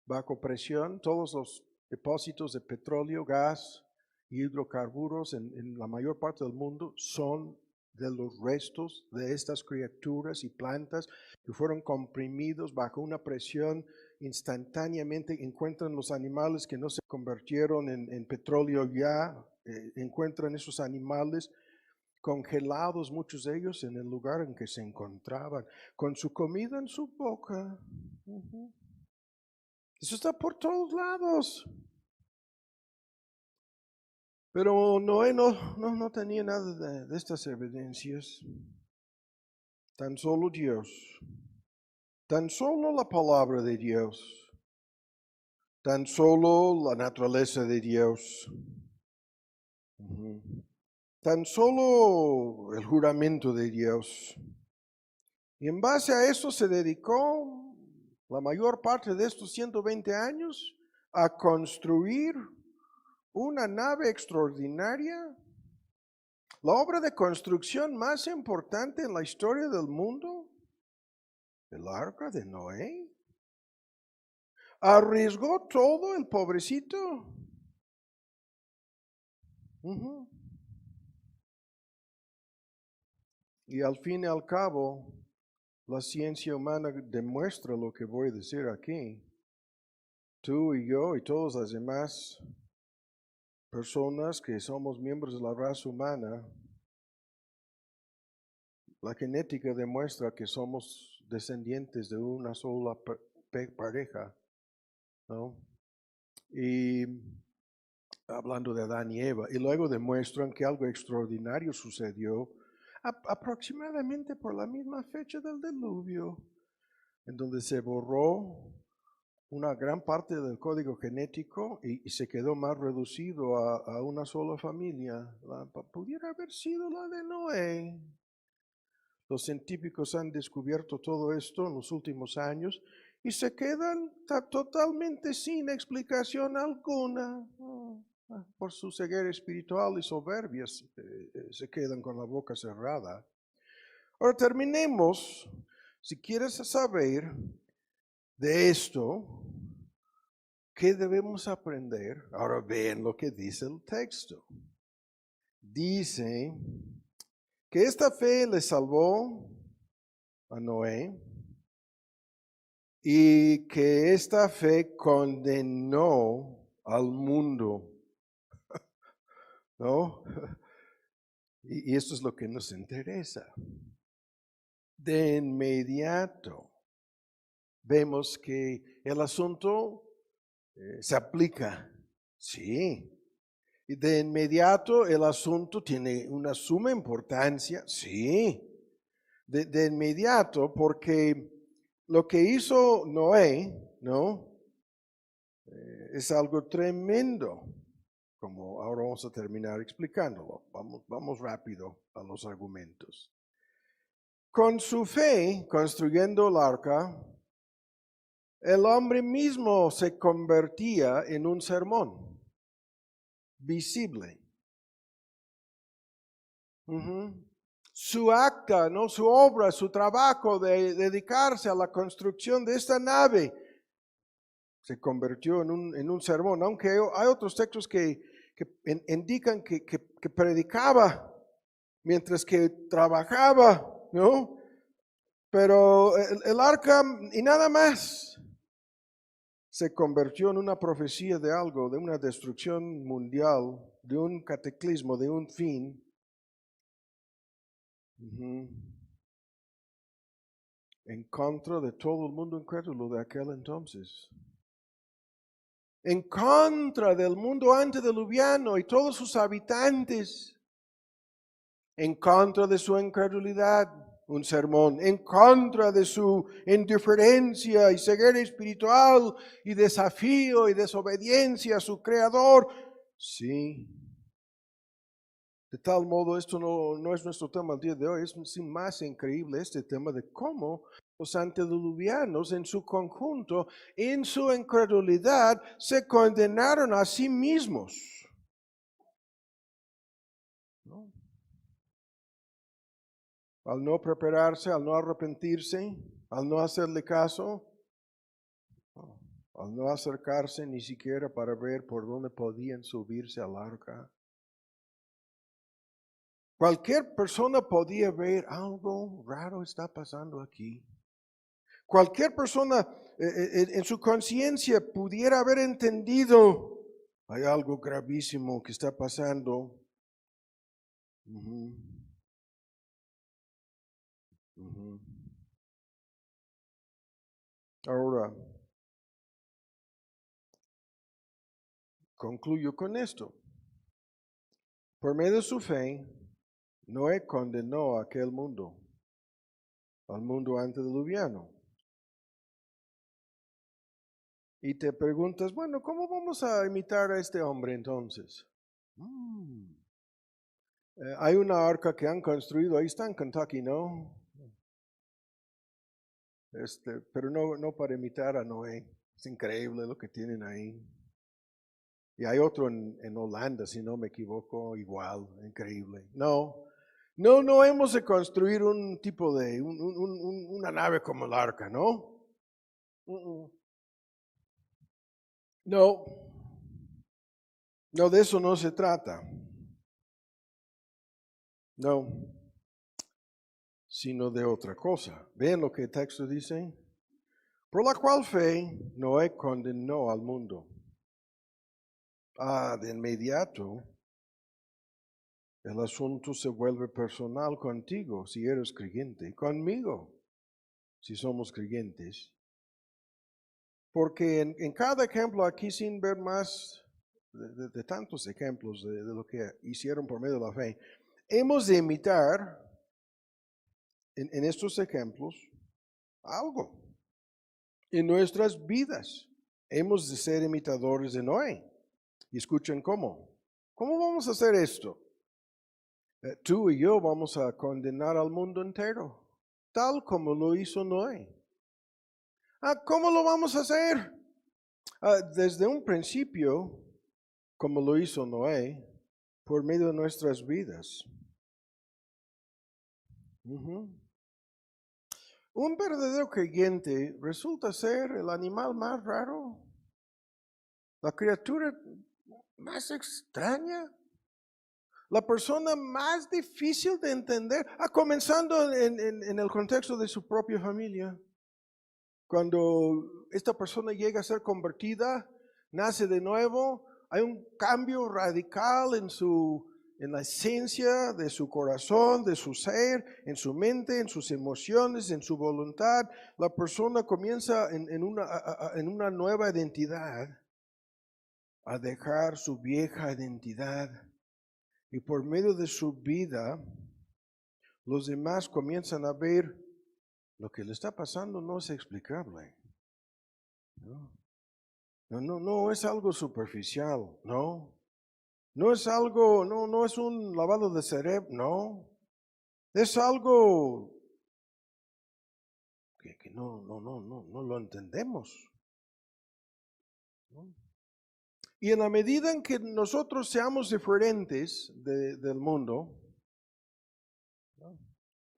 bajo presión. Todos los depósitos de petróleo, gas y hidrocarburos en la mayor parte del mundo son de los restos de estas criaturas y plantas que fueron comprimidos bajo una presión. Instantáneamente encuentran los animales que no se convirtieron en petróleo ya, encuentran esos animales congelados, muchos de ellos en el lugar en que se encontraban, con su comida en su boca. Eso está por todos lados. Pero Noé no tenía nada de estas evidencias. Tan solo Dios. Tan solo la palabra de Dios. Tan solo la naturaleza de Dios. Tan solo el juramento de Dios. Y en base a eso se dedicó la mayor parte de estos 120 años a construir una nave extraordinaria, la obra de construcción más importante en la historia del mundo, el arca de Noé. Arriesgó todo el pobrecito. Y al fin y al cabo, la ciencia humana demuestra lo que voy a decir aquí. Tú y yo y todas las demás personas que somos miembros de la raza humana, la genética demuestra que somos descendientes de una sola pareja, ¿no? Y hablando de Adán y Eva, y luego demuestran que algo extraordinario sucedió aproximadamente por la misma fecha del diluvio, en donde se borró una gran parte del código genético y se quedó más reducido a una sola familia. Pudiera haber sido la de Noé. Los científicos han descubierto todo esto en los últimos años y se quedan totalmente sin explicación alguna. Por su ceguera espiritual y soberbia se quedan con la boca cerrada. Ahora terminemos. Si quieres saber de esto, ¿qué debemos aprender? Ahora vean lo que dice el texto. Dice que esta fe le salvó a Noé y que esta fe condenó al mundo, ¿no? Y esto es lo que nos interesa. De inmediato vemos que el asunto se aplica. Sí. Y de inmediato el asunto tiene una suma importancia. Sí. De inmediato, porque lo que hizo Noé, ¿no? Es algo tremendo, como ahora vamos a terminar explicándolo. Vamos rápido a los argumentos. Con su fe, construyendo el arca, el hombre mismo se convertía en un sermón visible. Su acta, ¿no? Su obra, su trabajo de dedicarse a la construcción de esta nave se convirtió en un sermón, aunque hay otros textos que indican que predicaba mientras que trabajaba, ¿no? Pero el arca y nada más se convirtió en una profecía de algo, de una destrucción mundial, de un cataclismo, de un fin. En contra de todo el mundo incrédulo de aquel entonces. En contra del mundo antediluviano y todos sus habitantes. En contra de su incredulidad, un sermón. En contra de su indiferencia y ceguera espiritual y desafío y desobediencia a su Creador. Sí. De tal modo, esto no es nuestro tema el día de hoy, es más increíble este tema de cómo los antediluvianos en su conjunto, en su incredulidad, se condenaron a sí mismos. ¿No? Al no prepararse, al no arrepentirse, al no hacerle caso, al no acercarse ni siquiera para ver por dónde podían subirse al arca. Cualquier persona podía ver algo raro está pasando aquí. Cualquier persona en su conciencia pudiera haber entendido, hay algo gravísimo que está pasando. Ahora, concluyo con esto. Por medio de su fe, Noé condenó a aquel mundo, al mundo antediluviano. Y te preguntas, bueno, ¿cómo vamos a imitar a este hombre entonces? Hay una arca que han construido, ahí está en Kentucky, ¿no? Pero no para imitar a Noé. Es increíble lo que tienen ahí. Y hay otro en Holanda, si no me equivoco, igual, increíble. No hemos de construir un tipo de, una nave como el arca, ¿no? No, de eso no se trata. No, sino de otra cosa. ¿Ven lo que el texto dice? Por la cual fe Noé condenó al mundo. De inmediato, el asunto se vuelve personal contigo si eres creyente, conmigo si somos creyentes. Porque en cada ejemplo aquí, sin ver más de tantos ejemplos de lo que hicieron por medio de la fe, hemos de imitar en estos ejemplos algo en nuestras vidas. Hemos de ser imitadores de Noé. Y escuchen cómo. ¿Cómo vamos a hacer esto? Tú y yo vamos a condenar al mundo entero, tal como lo hizo Noé. ¿Cómo lo vamos a hacer? Desde un principio, como lo hizo Noé, por medio de nuestras vidas. Un verdadero creyente resulta ser el animal más raro, la criatura más extraña, la persona más difícil de entender, comenzando en el contexto de su propia familia. Cuando esta persona llega a ser convertida, nace de nuevo, hay un cambio radical en la esencia de su corazón, de su ser, en su mente, en sus emociones, en su voluntad. La persona comienza en una nueva identidad. a dejar su vieja identidad y por medio de su vida, los demás comienzan a ver lo que le está pasando no es explicable. No es algo superficial, no. No es algo, no es un lavado de cerebro, no. Es algo que no lo entendemos, ¿no? Y en la medida en que nosotros seamos diferentes del mundo, ¿no?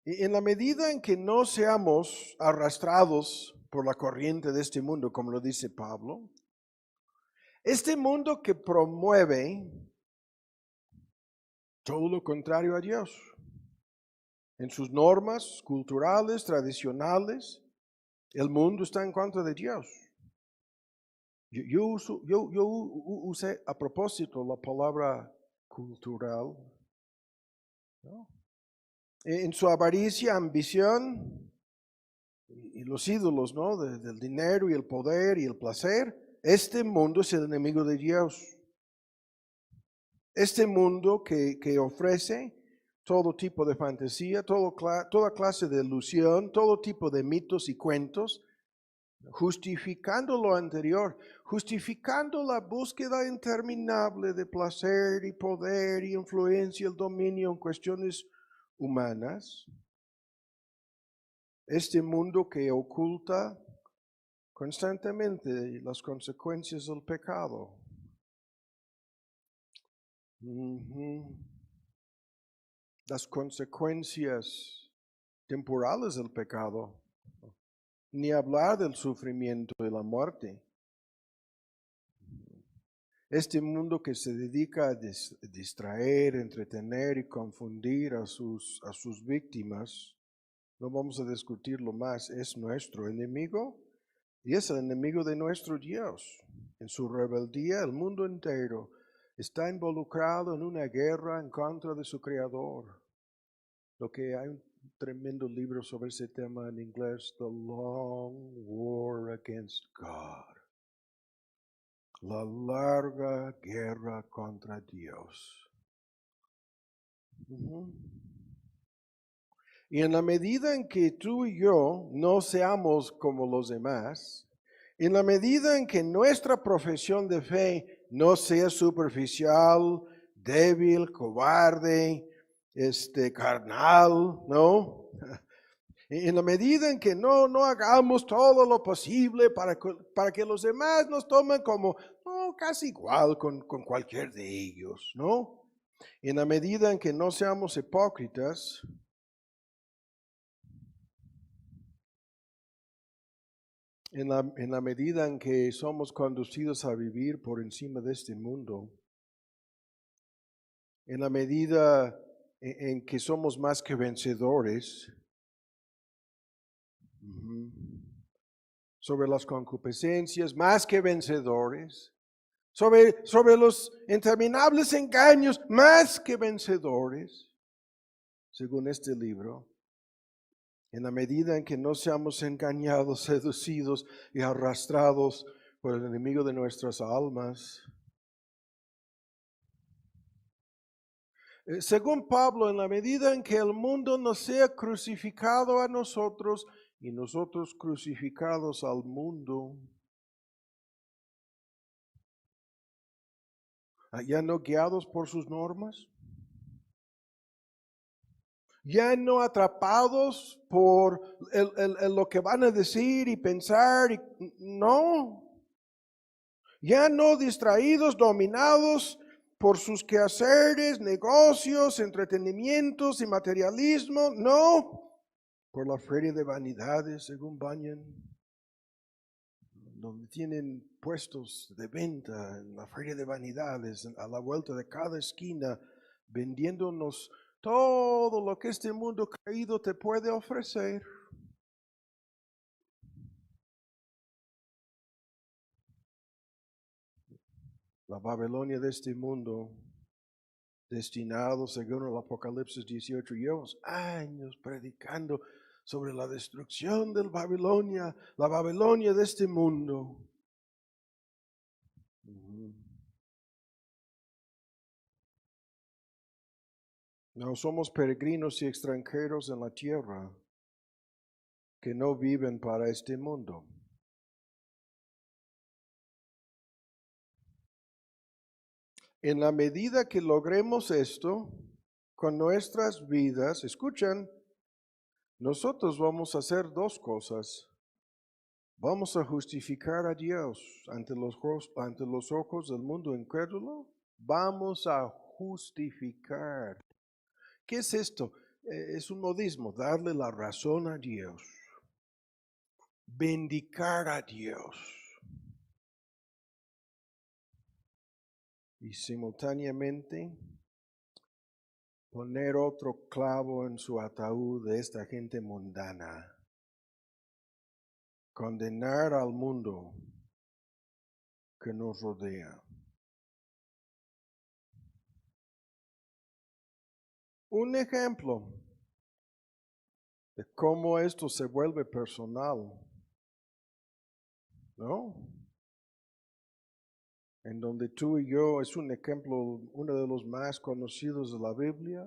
Y en la medida en que no seamos arrastrados por la corriente de este mundo, como lo dice Pablo, este mundo que promueve todo lo contrario a Dios, en sus normas culturales, tradicionales, el mundo está en contra de Dios. Yo usé a propósito la palabra cultural, ¿no? En su avaricia, ambición y los ídolos, ¿no? Del dinero y el poder y el placer, este mundo es el enemigo de Dios. Este mundo que ofrece todo tipo de fantasía, toda clase de ilusión, todo tipo de mitos y cuentos, justificando lo anterior, justificando la búsqueda interminable de placer y poder y influencia, el dominio en cuestiones humanas. Este mundo que oculta constantemente las consecuencias del pecado. Las consecuencias temporales del pecado. Ni hablar del sufrimiento y la muerte. Este mundo que se dedica a distraer, entretener y confundir a sus víctimas, no vamos a discutirlo más, es nuestro enemigo y es el enemigo de nuestro Dios. En su rebeldía, el mundo entero está involucrado en una guerra en contra de su Creador. Lo que hay un tremendo libro sobre ese tema en inglés, The Long War Against God. La larga guerra contra Dios. Y en la medida en que tú y yo no seamos como los demás, en la medida en que nuestra profesión de fe no sea superficial, débil, cobarde, carnal, ¿no? En la medida en que no hagamos todo lo posible para que los demás nos tomen como casi igual con cualquier de ellos, ¿no? En la medida en que no seamos hipócritas, en la medida en que somos conducidos a vivir por encima de este mundo, en la medida en que somos más que vencedores, sobre las concupiscencias, más que vencedores, sobre los interminables engaños, más que vencedores, según este libro, en la medida en que no seamos engañados, seducidos y arrastrados por el enemigo de nuestras almas. Según Pablo, en la medida en que el mundo nos sea crucificado a nosotros y nosotros crucificados al mundo, ya no guiados por sus normas, ya no atrapados por lo que van a decir y pensar, no, ya no distraídos, dominados por sus quehaceres, negocios, entretenimientos y materialismo, no, por la feria de vanidades, según Bunyan, donde tienen puestos de venta en la feria de vanidades, a la vuelta de cada esquina, vendiéndonos todo lo que este mundo caído te puede ofrecer. La Babilonia de este mundo, destinado, según el Apocalipsis 18, llevamos años predicando sobre la destrucción del Babilonia, la Babilonia de este mundo. No somos peregrinos y extranjeros en la tierra que no viven para este mundo. En la medida que logremos esto con nuestras vidas, escuchan, nosotros vamos a hacer dos cosas. Vamos a justificar a Dios ante los ojos del mundo incrédulo. Vamos a justificar. ¿Qué es esto? Es un modismo, darle la razón a Dios, vindicar a Dios y simultáneamente poner otro clavo en su ataúd de esta gente mundana, condenar al mundo que nos rodea. Un ejemplo de cómo esto se vuelve personal, ¿no? En donde tú y yo, es un ejemplo, uno de los más conocidos de la Biblia.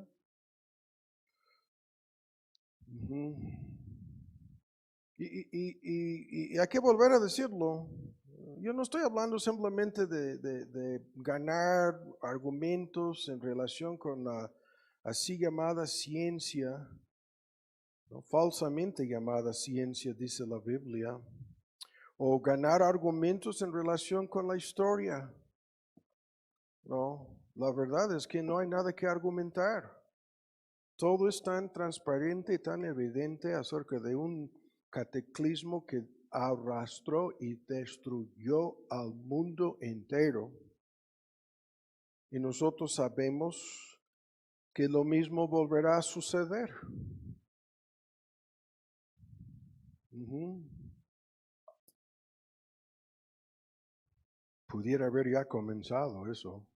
Uh-huh. Y hay que volver a decirlo. Yo no estoy hablando simplemente de ganar argumentos en relación con la así llamada ciencia, ¿no? Falsamente llamada ciencia, dice la Biblia, o ganar argumentos en relación con la historia. No, la verdad es que no hay nada que argumentar. Todo es tan transparente y tan evidente acerca de un cataclismo que arrastró y destruyó al mundo entero. Y nosotros sabemos que lo mismo volverá a suceder. Uh-huh. Pudiera haber ya comenzado eso.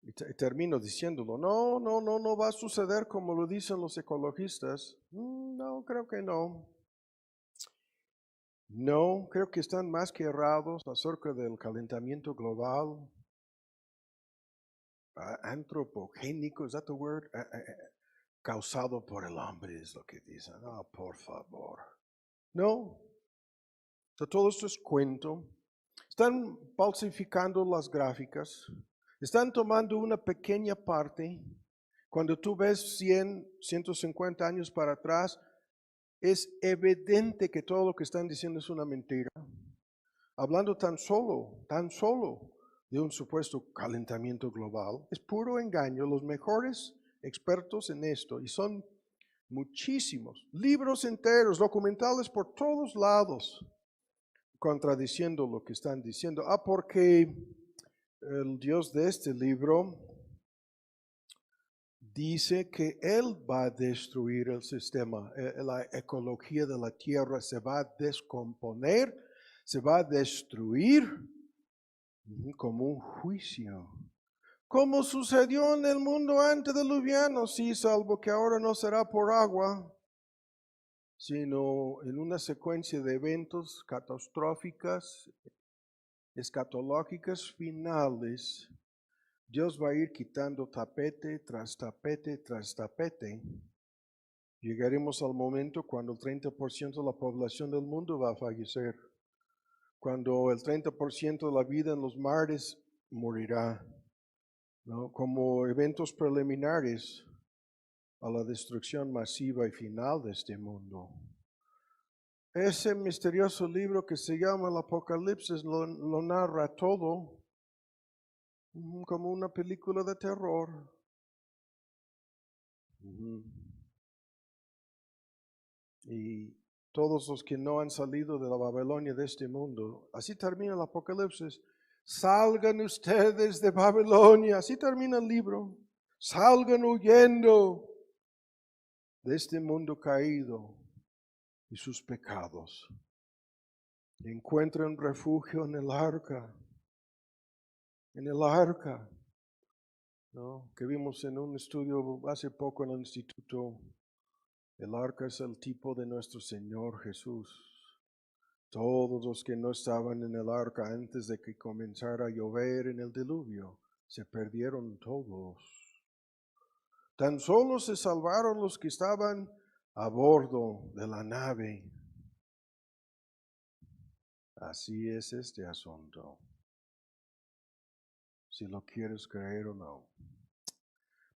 Y termino diciéndolo, no va a suceder como lo dicen los ecologistas. No, creo que no. No, creo que están más que errados acerca del calentamiento global. Antropogénico, ¿is that the word? Causado por el hombre es lo que dicen. No, por favor. No, todo esto es cuento. Están falsificando las gráficas. Están tomando una pequeña parte. Cuando tú ves 100, 150 años para atrás, es evidente que todo lo que están diciendo es una mentira. Hablando tan solo de un supuesto calentamiento global, es puro engaño. Los mejores expertos en esto, y son muchísimos, libros enteros, documentales por todos lados, contradiciendo lo que están diciendo. Porque el Dios de este libro dice que Él va a destruir el sistema, la ecología de la tierra se va a descomponer, se va a destruir como un juicio. Como sucedió en el mundo antediluviano, sí, salvo que ahora no será por agua, sino en una secuencia de eventos catastróficas, escatológicas finales. Dios va a ir quitando tapete tras tapete tras tapete. Llegaremos al momento cuando el 30% de la población del mundo va a fallecer. Cuando el 30% de la vida en los mares morirá, ¿no? Como eventos preliminares a la destrucción masiva y final de este mundo. Ese misterioso libro que se llama el Apocalipsis lo narra todo como una película de terror. Y todos los que no han salido de la Babilonia de este mundo, así termina el Apocalipsis. Salgan ustedes de Babilonia, así termina el libro. Salgan huyendo de este mundo caído y sus pecados. Encuentren refugio en el arca. En el arca, ¿no? Que vimos en un estudio hace poco en el instituto. El arca es el tipo de nuestro Señor Jesús. Todos los que no estaban en el arca antes de que comenzara a llover en el diluvio se perdieron todos. Tan solo se salvaron los que estaban a bordo de la nave. Así es este asunto, si lo quieres creer o no.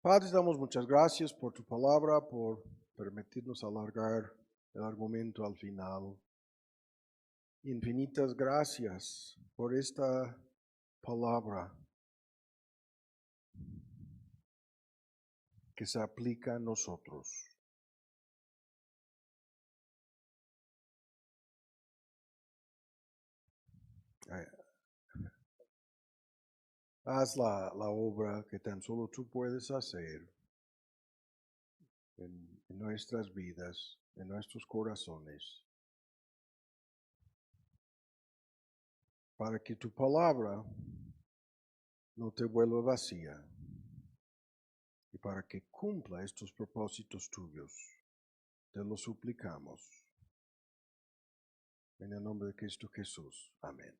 Padre, damos muchas gracias por tu palabra, por permitirnos alargar el argumento al final. Infinitas gracias por esta palabra que se aplica a nosotros. Haz la obra que tan solo tú puedes hacer en nuestras vidas, en nuestros corazones, para que tu palabra no te vuelva vacía y para que cumpla estos propósitos tuyos. Te lo suplicamos. En el nombre de Cristo Jesús. Amén.